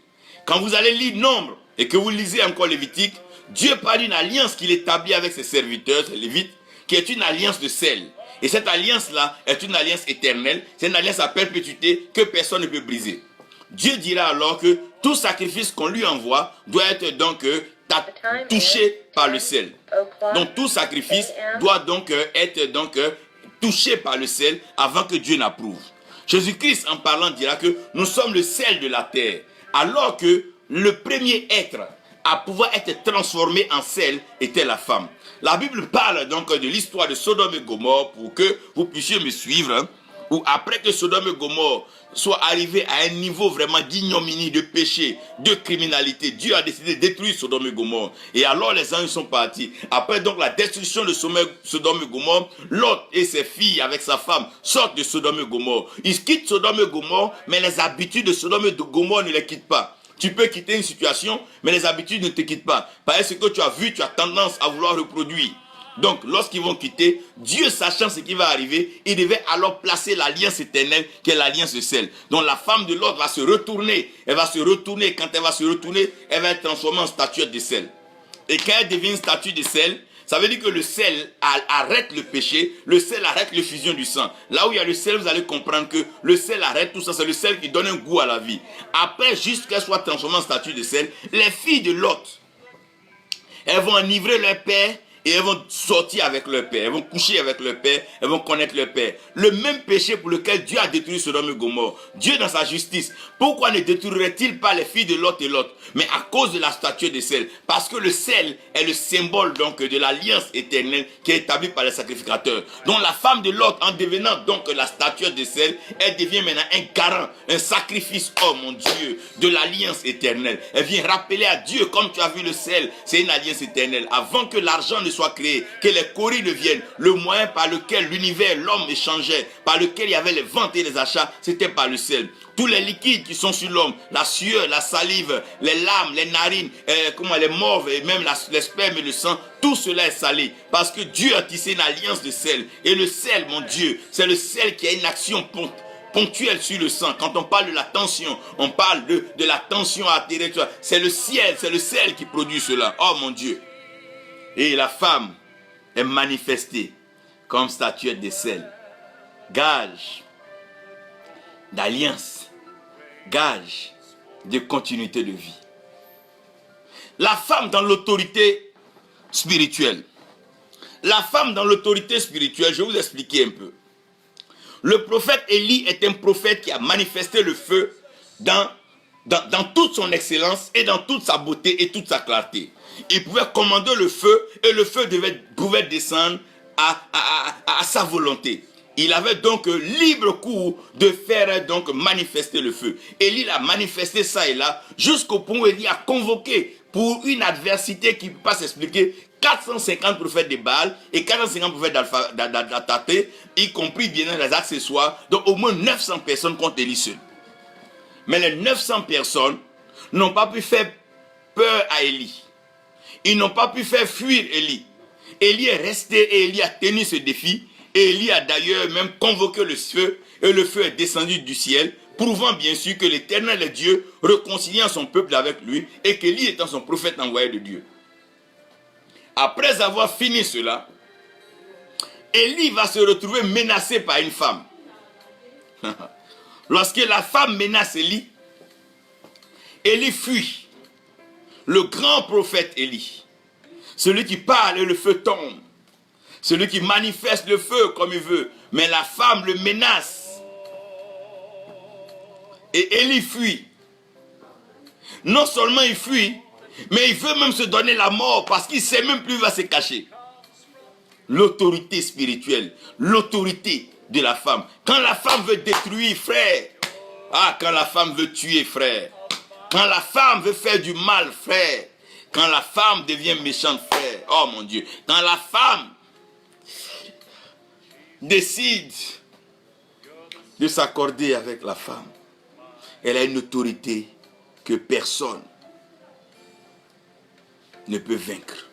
Quand vous allez lire Nombre et que vous lisez encore Lévitique, Dieu parle d'une alliance qu'il établit avec ses serviteurs, les Lévites, qui est une alliance de sel. Et cette alliance-là est une alliance éternelle, c'est une alliance à perpétuité que personne ne peut briser. Dieu dira alors que tout sacrifice qu'on lui envoie doit être donc touché par le sel. Donc tout sacrifice doit donc être touché par le sel avant que Dieu n'approuve. Jésus-Christ, en parlant, dira que nous sommes le sel de la terre, alors que le premier être à pouvoir être transformé en sel était la femme. La Bible parle donc de l'histoire de Sodome et Gomorrhe pour que vous puissiez me suivre, où après que Sodome et Gomorrhe soient arrivés à un niveau vraiment d'ignominie, de péché, de criminalité, Dieu a décidé de détruire Sodome et Gomorrhe. Et alors les anges sont partis. Après donc la destruction de Sodome et Gomorrhe, Lot et ses filles avec sa femme sortent de Sodome et Gomorrhe. Ils quittent Sodome et Gomorrhe, mais les habitudes de Sodome et de Gomorrhe ne les quittent pas. Tu peux quitter une situation, mais les habitudes ne te quittent pas. Parce que tu as vu, tu as tendance à vouloir reproduire. Donc, lorsqu'ils vont quitter, Dieu sachant ce qui va arriver, il devait alors placer l'alliance éternelle qui est l'alliance de sel. Donc, la femme de l'autre va se retourner. Elle va se retourner. Quand elle va se retourner, elle va être transformée en statuette de sel. Et quand elle devient une statue de sel, ça veut dire que le sel arrête le péché, le sel arrête l'effusion du sang. Là où il y a le sel, vous allez comprendre que le sel arrête tout ça. C'est le sel qui donne un goût à la vie. Après, jusqu'à qu'elle soit transformée en statue de sel, les filles de Lot, elles vont enivrer leur père. Et elles vont sortir avec leur père, elles vont coucher avec leur père, elles vont connaître leur père. Le même péché pour lequel Dieu a détruit Sodome et Gomorrhe. Dieu dans sa justice, pourquoi ne détruirait-il pas les filles de Lot et Lot? Mais à cause de la statue de sel. Parce que le sel est le symbole donc de l'alliance éternelle qui est établie par les sacrificateurs. Donc la femme de Lot, en devenant donc la statue de sel, elle devient maintenant un garant, un sacrifice, oh mon Dieu, de l'alliance éternelle. Elle vient rappeler à Dieu, comme tu as vu le sel, c'est une alliance éternelle. Avant que l'argent ne soit créé, que les courriers deviennent le moyen par lequel l'univers, l'homme échangeait, par lequel il y avait les ventes et les achats, c'était par le sel. Tous les liquides qui sont sur l'homme, la sueur, la salive, les larmes, les narines, les morves et même les spermes et le sang, tout cela est salé parce que Dieu a tissé une alliance de sel. Et le sel, mon Dieu, c'est le sel qui a une action ponctuelle sur le sang. Quand on parle de la tension, on parle de la tension artérielle. C'est le ciel, c'est le sel qui produit cela. Oh mon Dieu. Et la femme est manifestée comme statuette de sel. Gage d'alliance, gage de continuité de vie. La femme dans l'autorité spirituelle. La femme dans l'autorité spirituelle, je vais vous expliquer un peu. Le prophète Élie est un prophète qui a manifesté le feu dans toute son excellence et dans toute sa beauté et toute sa clarté. Il pouvait commander le feu et le feu pouvait descendre à sa volonté. Il avait donc libre cours de faire donc manifester le feu. Élie l'a manifesté ça et là jusqu'au point où Élie a convoqué pour une adversité qui ne peut pas s'expliquer 450 prophètes de Baal et 450 prophètes d'Ataté, y compris bien les accessoires, donc au moins 900 personnes contre Élie seul. Mais les 900 personnes n'ont pas pu faire peur à Élie. Ils n'ont pas pu faire fuir Élie. Élie est resté et Élie a tenu ce défi. Et Élie a d'ailleurs même convoqué le feu et le feu est descendu du ciel, prouvant bien sûr que l'Éternel est Dieu, réconciliant son peuple avec lui et qu'Élie étant son prophète envoyé de Dieu. Après avoir fini cela, Élie va se retrouver menacé par une femme. Lorsque la femme menace Élie, Élie fuit. Le grand prophète Élie, celui qui parle et le feu tombe, celui qui manifeste le feu comme il veut, mais la femme le menace. Et Élie fuit. Non seulement il fuit, mais il veut même se donner la mort parce qu'il ne sait même plus où il va se cacher. L'autorité spirituelle, l'autorité de la femme. Quand la femme veut détruire, frère. Quand la femme veut tuer, frère. Quand la femme veut faire du mal, frère. Quand la femme devient méchante, frère. Oh mon Dieu. Quand la femme décide de s'accorder avec la femme, elle a une autorité que personne ne peut vaincre.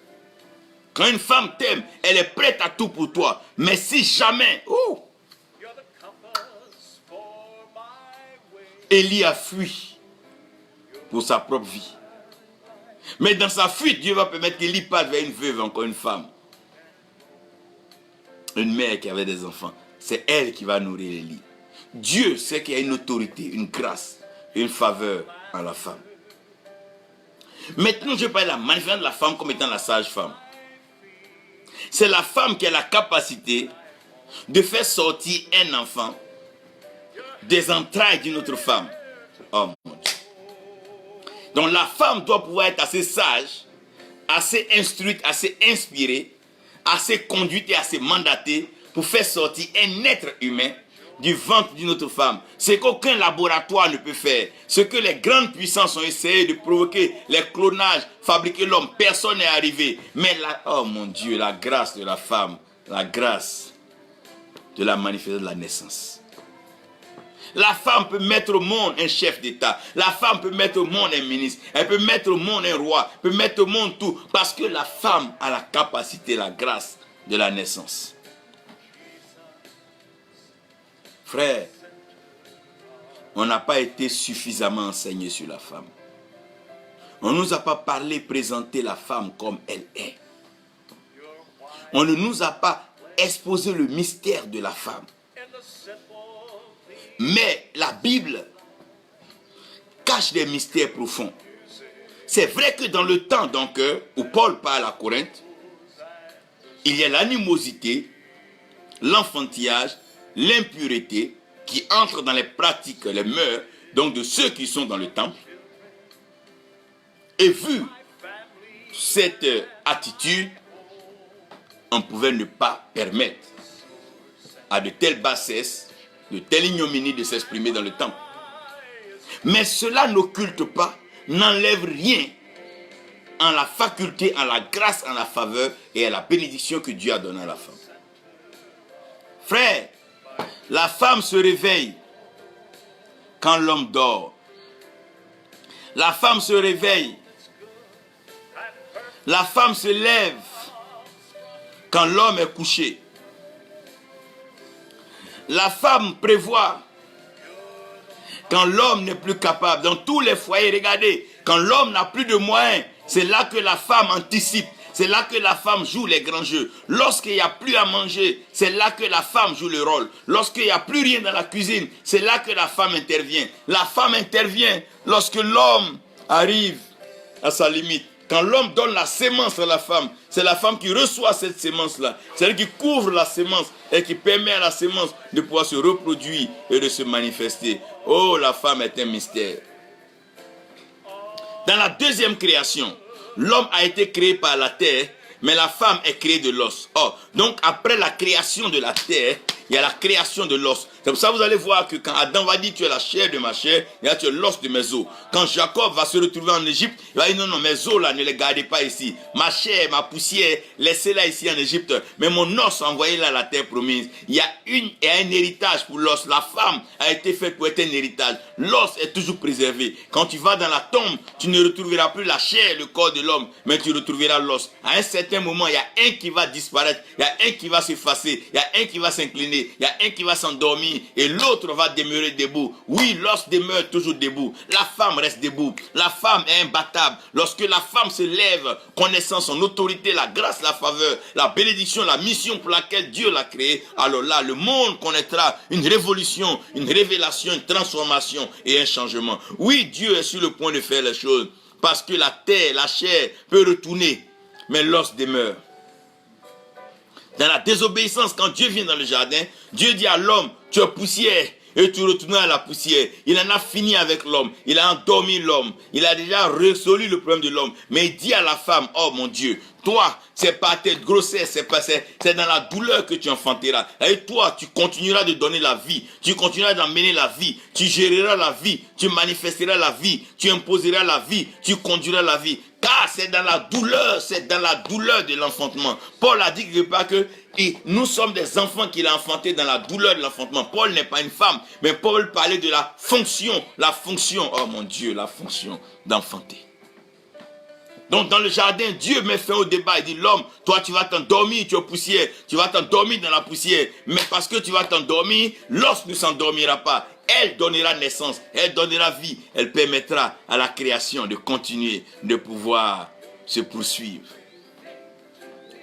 Quand une femme t'aime, elle est prête à tout pour toi. Mais si jamais, Élie a fui pour sa propre vie. Mais dans sa fuite, Dieu va permettre qu'Élie parte vers une veuve, encore une femme. Une mère qui avait des enfants. C'est elle qui va nourrir Élie. Dieu sait qu'il y a une autorité, une grâce, une faveur en la femme. Maintenant, je parle de la manifestation de la femme comme étant la sage femme. C'est la femme qui a la capacité de faire sortir un enfant des entrailles d'une autre femme. Oh mon Dieu. Donc la femme doit pouvoir être assez sage, assez instruite, assez inspirée, assez conduite et assez mandatée pour faire sortir un être humain du ventre d'une autre femme. Ce qu'aucun laboratoire ne peut faire. Ce que les grandes puissances ont essayé de provoquer, les clonages, fabriquer l'homme, personne n'est arrivé. Mais oh mon Dieu, la grâce de la femme, la grâce de la manifestation de la naissance. La femme peut mettre au monde un chef d'État. La femme peut mettre au monde un ministre. Elle peut mettre au monde un roi. Elle peut mettre au monde tout. Parce que la femme a la capacité, la grâce de la naissance. Frère, on n'a pas été suffisamment enseigné sur la femme. On ne nous a pas parlé, présenté la femme comme elle est. On ne nous a pas exposé le mystère de la femme. Mais la Bible cache des mystères profonds. C'est vrai que dans le temps donc, où Paul parle à Corinthe, il y a l'animosité, l'enfantillage, l'impureté qui entrent dans les pratiques, les mœurs, donc de ceux qui sont dans le temple. Et vu cette attitude, on pouvait ne pas permettre à de telles bassesses, de telle ignominie de s'exprimer dans le temple. Mais cela n'occulte pas, n'enlève rien en la faculté, en la grâce, en la faveur et à la bénédiction que Dieu a donnée à la femme. Frère, la femme se réveille quand l'homme dort. La femme se réveille. La femme se lève quand l'homme est couché. La femme prévoit quand l'homme n'est plus capable. Dans tous les foyers, regardez, quand l'homme n'a plus de moyens, c'est là que la femme anticipe. c'est là que la femme joue les grands jeux. Lorsqu'il n'y a plus à manger, c'est là que la femme joue le rôle. Lorsqu'il n'y a plus rien dans la cuisine, c'est là que la femme intervient. La femme intervient lorsque l'homme arrive à sa limite. Quand l'homme donne la sémence à la femme, c'est la femme qui reçoit cette sémence-là. C'est elle qui couvre la sémence et qui permet à la sémence de pouvoir se reproduire et de se manifester. Oh, la femme est un mystère. Dans la deuxième création, l'homme a été créé par la terre, mais la femme est créée de l'os. Oh, donc après la création de la terre, il y a la création de l'os. C'est pour ça que vous allez voir que quand Adam va dire tu es la chair de ma chair, et là tu es l'os de mes os. Quand Jacob va se retrouver en Égypte, il va dire non, mes os là, ne les gardez pas ici. Ma chair, ma poussière, laissez-la ici en Égypte. Mais mon os, envoyez-la à la terre promise. Il y a un héritage pour l'os. La femme a été faite pour être un héritage. L'os est toujours préservé. Quand tu vas dans la tombe, tu ne retrouveras plus la chair, le corps de l'homme, mais tu retrouveras l'os. À un certain moment, il y a un qui va disparaître, il y a un qui va s'effacer, il y a un qui va s'incliner, il y a un qui va s'endormir et l'autre va demeurer debout. Oui, l'os demeure toujours debout. La femme reste debout. La femme est imbattable. Lorsque la femme se lève, connaissant son autorité, la grâce, la faveur, la bénédiction, la mission pour laquelle Dieu l'a créée, alors là, le monde connaîtra une révolution, une révélation, une transformation et un changement. Oui, Dieu est sur le point de faire les choses parce que la terre, la chair peut retourner, mais l'os demeure. Dans la désobéissance, quand Dieu vient dans le jardin, Dieu dit à l'homme, tu es poussière et tu retournes à la poussière. Il en a fini avec l'homme, il a endormi l'homme, il a déjà résolu le problème de l'homme. Mais il dit à la femme, oh mon Dieu, toi, c'est pas tes grossesses, c'est dans la douleur que tu enfanteras. Et toi, tu continueras de donner la vie, tu continueras d'emmener la vie, tu géreras la vie, tu manifesteras la vie, tu imposeras la vie, tu conduiras la vie. Car c'est dans la douleur de l'enfantement. Paul a dit quelque part que nous sommes des enfants qu'il a enfantés dans la douleur de l'enfantement. Paul n'est pas une femme, mais Paul parlait de la fonction, oh mon Dieu, la fonction d'enfanter. Donc dans le jardin, Dieu met fin au débat. Il dit l'homme, toi tu vas t'endormir, tu es poussière, tu vas t'endormir dans la poussière. Mais parce que tu vas t'endormir, l'os ne s'endormira pas. Elle donnera naissance, elle donnera vie, elle permettra à la création de continuer, de pouvoir se poursuivre.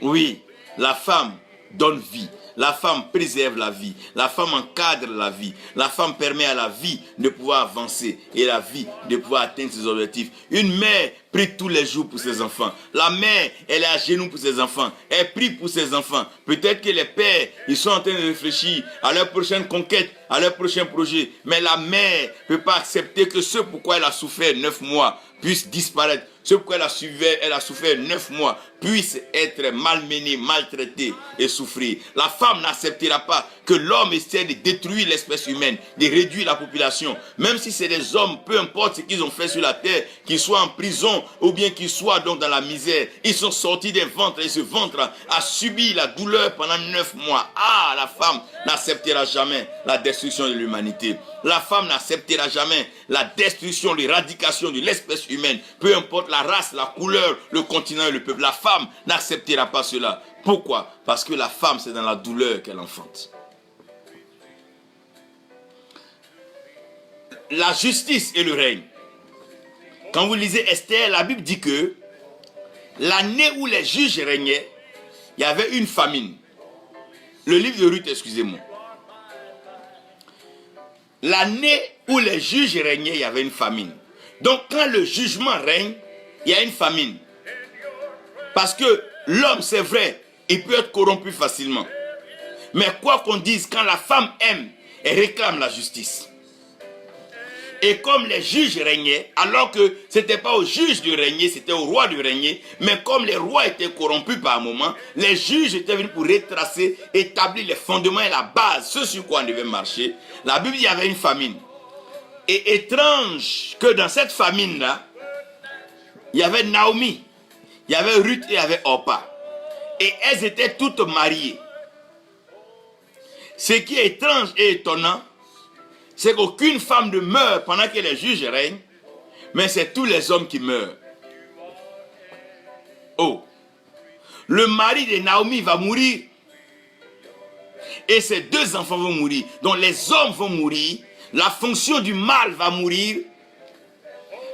Oui, la femme donne vie. La femme préserve la vie. La femme encadre la vie. La femme permet à la vie de pouvoir avancer et la vie de pouvoir atteindre ses objectifs. Une mère prie tous les jours pour ses enfants. La mère, elle est à genoux pour ses enfants. Elle prie pour ses enfants. Peut-être que les pères, ils sont en train de réfléchir à leur prochaine conquête, à leur prochain projet. Mais la mère ne peut pas accepter que ce pourquoi elle a souffert 9 mois puisse disparaître. Ce pourquoi elle a souffert 9 mois puisse être malmené, maltraité et souffrir. La femme n'acceptera pas que l'homme essaie de détruire l'espèce humaine, de réduire la population. Même si c'est des hommes, peu importe ce qu'ils ont fait sur la terre, qu'ils soient en prison ou bien qu'ils soient donc dans la misère, ils sont sortis d'un ventre et ce ventre a subi la douleur pendant 9 mois. Ah, la femme n'acceptera jamais la destruction de l'humanité. La femme n'acceptera jamais la destruction, l'éradication de l'espèce humaine, peu importe la race, la couleur, le continent et le peuple. La femme n'acceptera pas cela. Pourquoi? Parce que la femme, c'est dans la douleur qu'elle enfante. La justice et le règne. Quand vous lisez Esther, la Bible dit que l'année où les juges régnaient, il y avait une famine. Le livre de Ruth, excusez-moi. L'année où les juges régnaient, il y avait une famine. Donc quand le jugement règne, il y a une famine. Parce que l'homme, c'est vrai, il peut être corrompu facilement. Mais quoi qu'on dise, quand la femme aime, elle réclame la justice. Et comme les juges régnaient, alors que ce n'était pas aux juges de régner, c'était au roi de régner, mais comme les rois étaient corrompus par moment, les juges étaient venus pour retracer, établir les fondements et la base, ce sur quoi on devait marcher. La Bible dit qu'il y avait une famine. Et étrange que dans cette famine-là, il y avait Naomi, il y avait Ruth et il y avait Orpa. Et elles étaient toutes mariées. Ce qui est étrange et étonnant, c'est qu'aucune femme ne meurt pendant que les juges règnent, mais c'est tous les hommes qui meurent. Oh, le mari de Naomi va mourir et ses 2 enfants vont mourir. Donc les hommes vont mourir, la fonction du mâle va mourir,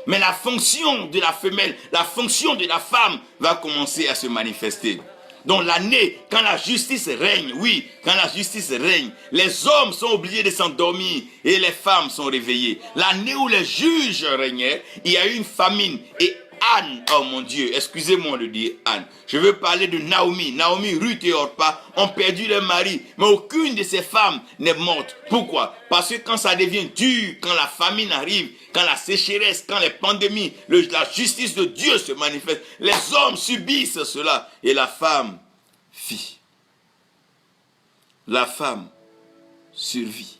Mais la fonction de la femelle, la fonction de la femme va commencer à se manifester. Donc l'année, quand la justice règne, oui, quand la justice règne, les hommes sont obligés de s'endormir et les femmes sont réveillées. L'année où les juges régnaient, il y a eu une famine. Et Anne, oh mon Dieu, excusez-moi de dire Anne. Je veux parler de Naomi. Naomi, Ruth et Orpa ont perdu leur mari. Mais aucune de ces femmes n'est morte. Pourquoi? Parce que quand ça devient dur, quand la famine arrive, quand la sécheresse, quand les pandémies, la justice de Dieu se manifeste, les hommes subissent cela. Et la femme vit. La femme survit.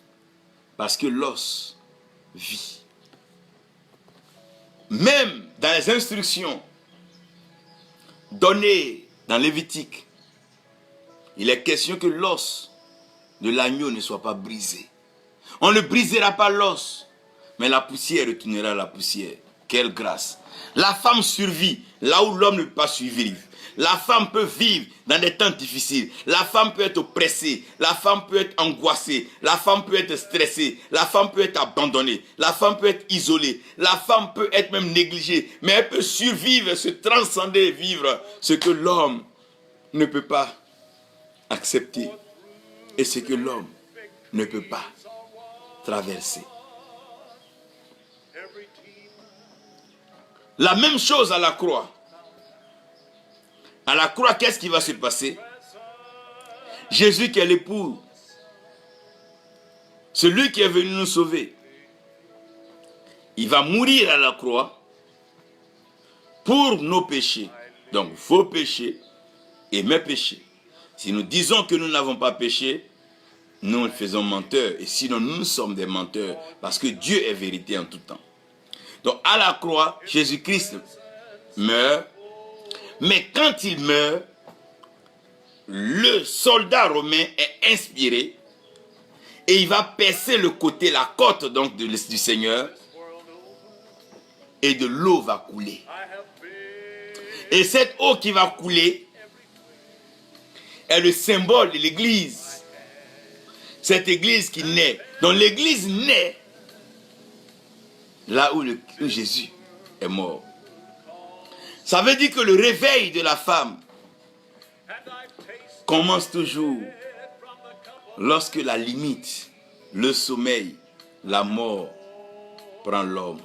Parce que l'os vit. Même dans les instructions données dans Lévitique, il est question que l'os de l'agneau ne soit pas brisé. On ne brisera pas l'os, mais la poussière retournera à la poussière. Quelle grâce! La femme survit là où l'homme ne peut pas survivre. La femme peut vivre dans des temps difficiles. La femme peut être oppressée. La femme peut être angoissée. La femme peut être stressée. La femme peut être abandonnée. La femme peut être isolée. La femme peut être même négligée. Mais elle peut survivre, se transcender, vivre ce que l'homme ne peut pas accepter. Et ce que l'homme ne peut pas traverser. La même chose à la croix. À la croix, qu'est-ce qui va se passer? Jésus qui est l'époux, celui qui est venu nous sauver, il va mourir à la croix pour nos péchés. Donc vos péchés et mes péchés. Si nous disons que nous n'avons pas péché, nous le faisons menteur. Et sinon nous sommes des menteurs parce que Dieu est vérité en tout temps. Donc à la croix, Jésus-Christ meurt. Mais quand il meurt, le soldat romain est inspiré et il va percer le côté, la côte donc du Seigneur, et de l'eau va couler. Et cette eau qui va couler est le symbole de l'Église. Cette Église qui naît. Donc l'Église naît là où Jésus est mort. Ça veut dire que le réveil de la femme commence toujours lorsque la limite, le sommeil, la mort prend l'homme.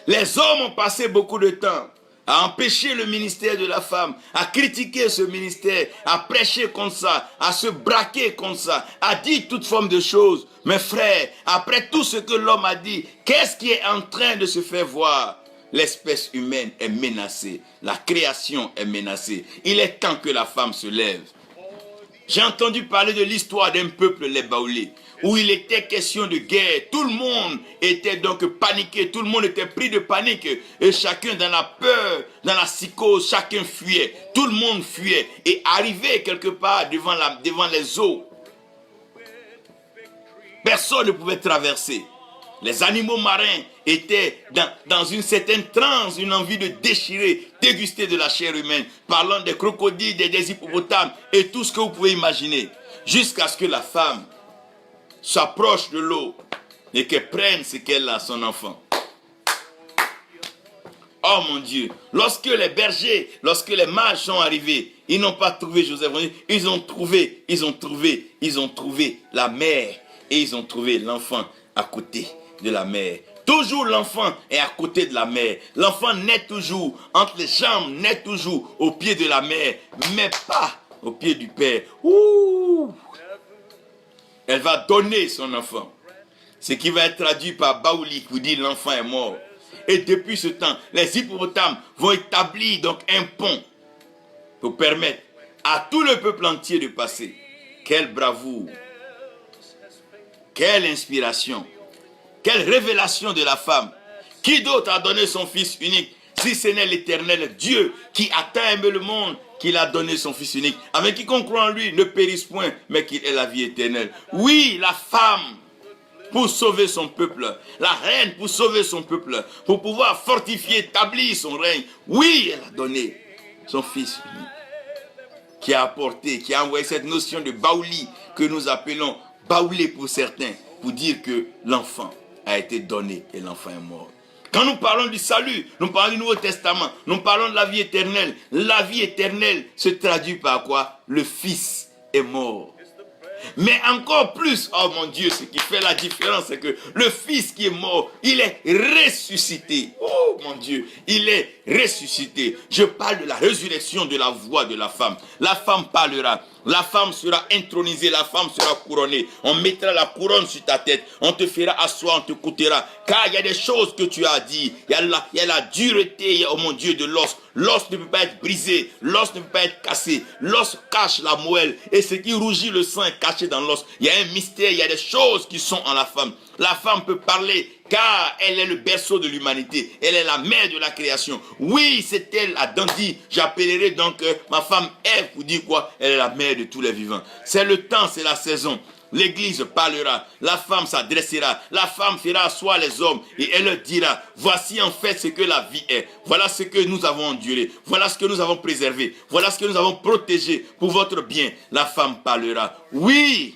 Les hommes ont passé beaucoup de temps à empêcher le ministère de la femme, à critiquer ce ministère, à prêcher contre ça, à se braquer contre ça, à dire toute forme de choses. Mes frères, après tout ce que l'homme a dit, qu'est-ce qui est en train de se faire voir? L'espèce humaine est menacée. La création est menacée. Il est temps que la femme se lève. J'ai entendu parler de l'histoire d'un peuple, les Baoulés, où il était question de guerre. Tout le monde était donc paniqué. Tout le monde était pris de panique. Et chacun dans la peur, dans la psychose, chacun fuyait. Tout le monde fuyait. Et arrivé quelque part devant les eaux, personne ne pouvait traverser. Les animaux marins étaient dans une certaine transe, une envie de déchirer, déguster de la chair humaine, parlant des crocodiles, des hippopotames et tout ce que vous pouvez imaginer, jusqu'à ce que la femme s'approche de l'eau et qu'elle prenne ce qu'elle a, son enfant. Oh mon Dieu, lorsque les bergers, lorsque les mages sont arrivés, ils n'ont pas trouvé Joseph, ils ont trouvé la mère et ils ont trouvé l'enfant à côté de la mère. Toujours l'enfant est à côté de la mère. L'enfant naît toujours entre les jambes, naît toujours au pied de la mère, mais pas au pied du père. Ouh! Elle va donner son enfant. Ce qui va être traduit par Baouli qui dit l'enfant est mort. Et depuis ce temps, les hippopotames vont établir donc un pont pour permettre à tout le peuple entier de passer. Quelle bravoure! Quelle inspiration! Quelle révélation de la femme! Qui d'autre a donné son fils unique, si ce n'est l'Éternel Dieu qui a tant aimé le monde qu'il a donné son fils unique, avec quiconque croit en lui ne périsse point, mais qu'il ait la vie éternelle. Oui, la femme pour sauver son peuple, la reine pour sauver son peuple, pour pouvoir fortifier, établir son règne. Oui, elle a donné son fils unique, qui a apporté, qui a envoyé cette notion de Baouli que nous appelons Baoulé pour certains, pour dire que l'enfant a été donné et l'enfant est mort. Quand nous parlons du salut, nous parlons du Nouveau Testament, nous parlons de la vie éternelle. La vie éternelle se traduit par quoi? Le Fils est mort. Mais encore plus, oh mon Dieu, ce qui fait la différence, c'est que le Fils qui est mort, il est ressuscité. Oh mon Dieu, il est ressuscité. Je parle de la résurrection de la voix de la femme. La femme parlera. La femme sera intronisée, la femme sera couronnée. On mettra la couronne sur ta tête. On te fera asseoir, on te coûtera. Car il y a des choses que tu as dit. Il y a la dureté, oh mon Dieu, de l'os. L'os ne peut pas être brisé. L'os ne peut pas être cassé. L'os cache la moelle. Et ce qui rougit le sang est caché dans l'os. Il y a un mystère, il y a des choses qui sont en la femme. La femme peut parler car elle est le berceau de l'humanité. Elle est la mère de la création. Oui, c'est elle, Adam dit, j'appellerai donc ma femme Ève pour dire quoi? Elle est la mère de tous les vivants. C'est le temps, c'est la saison. L'église parlera, la femme s'adressera, la femme fera asseoir les hommes et elle leur dira, voici en fait ce que la vie est. Voilà ce que nous avons enduré, voilà ce que nous avons préservé, voilà ce que nous avons protégé pour votre bien. La femme parlera. Oui!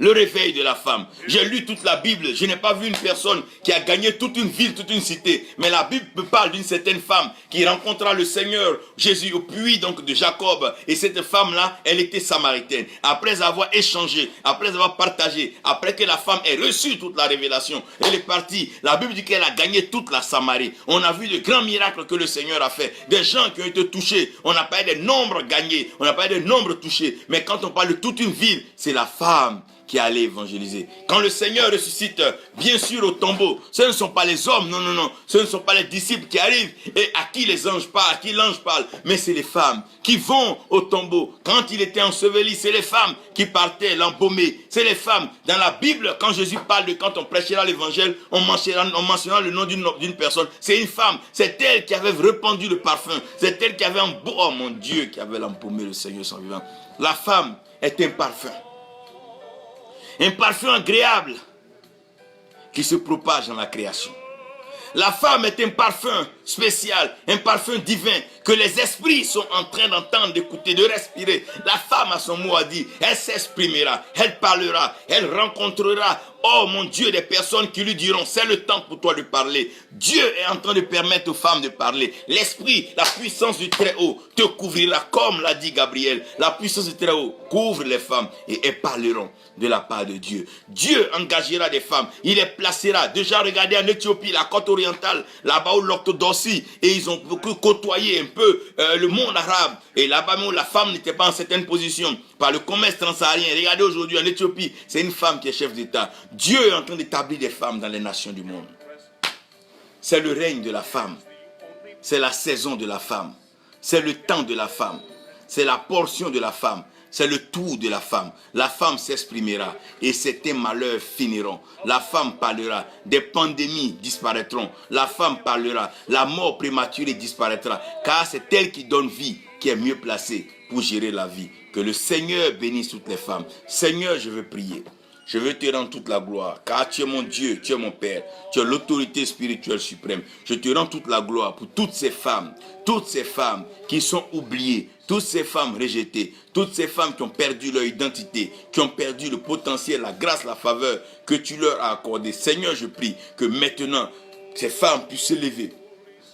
Le réveil de la femme. J'ai lu toute la Bible. Je n'ai pas vu une personne qui a gagné toute une ville, toute une cité. Mais la Bible parle d'une certaine femme qui rencontra le Seigneur Jésus au puits donc de Jacob. Et cette femme-là, elle était samaritaine. Après avoir échangé, après avoir partagé, après que la femme ait reçu toute la révélation, elle est partie. La Bible dit qu'elle a gagné toute la Samarie. On a vu de grands miracles que le Seigneur a fait. Des gens qui ont été touchés. On n'a pas des nombres gagnés. On n'a pas des nombres touchés. Mais quand on parle de toute une ville, c'est la femme qui allait évangéliser. Quand le Seigneur ressuscite, bien sûr au tombeau, ce ne sont pas les hommes, non, ce ne sont pas les disciples qui arrivent et à qui les anges parlent, à qui l'ange parle, mais c'est les femmes qui vont au tombeau. Quand il était enseveli, c'est les femmes qui partaient l'embaumer. C'est les femmes. Dans la Bible, quand Jésus parle de quand on prêchera l'évangile, on mentionnera le nom d'une personne. C'est une femme. C'est elle qui avait répandu le parfum. C'est elle qui avait oh mon Dieu, qui avait embaumé le Seigneur son vivant. La femme est un parfum. Un parfum agréable qui se propage dans la création. La femme est un parfum spécial, un parfum divin que les esprits sont en train d'entendre, d'écouter, de respirer. La femme a son mot à dire. Elle s'exprimera, elle parlera, elle rencontrera, oh mon Dieu, des personnes qui lui diront, c'est le temps pour toi de parler. Dieu est en train de permettre aux femmes de parler. L'esprit, la puissance du Très-Haut te couvrira, comme l'a dit Gabriel. La puissance du Très-Haut couvre les femmes et elles parleront de la part de Dieu. Dieu engagera des femmes, il les placera. Déjà, regardez en Éthiopie, la côte orientale, là-bas où l'orthodoxie, et ils ont côtoyé un peu le monde arabe. Et là-bas où la femme n'était pas en certaine position par le commerce transsaharien. Regardez aujourd'hui en Éthiopie, c'est une femme qui est chef d'État. Dieu est en train d'établir des femmes dans les nations du monde. C'est le règne de la femme. C'est la saison de la femme. C'est le temps de la femme. C'est la portion de la femme. C'est le tour de la femme. La femme s'exprimera et certains malheurs finiront. La femme parlera. Des pandémies disparaîtront. La femme parlera. La mort prématurée disparaîtra. Car c'est elle qui donne vie, qui est mieux placée pour gérer la vie. Que le Seigneur bénisse toutes les femmes. Seigneur, je veux prier. Je veux te rendre toute la gloire, car tu es mon Dieu, tu es mon Père, tu es l'autorité spirituelle suprême. Je te rends toute la gloire pour toutes ces femmes qui sont oubliées, toutes ces femmes rejetées, toutes ces femmes qui ont perdu leur identité, qui ont perdu le potentiel, la grâce, la faveur que tu leur as accordé. Seigneur, je prie que maintenant, ces femmes puissent se lever.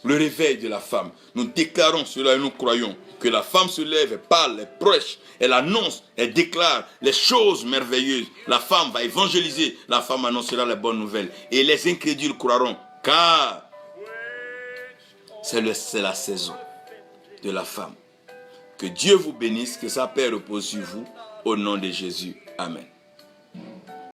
Le réveil de la femme, nous déclarons cela et nous croyons que la femme se lève, elle parle, elle prêche, elle annonce, elle déclare les choses merveilleuses. La femme va évangéliser, la femme annoncera les bonnes nouvelles. Et les incrédules croiront, car c'est la saison de la femme. Que Dieu vous bénisse, que sa paix repose sur vous, au nom de Jésus. Amen.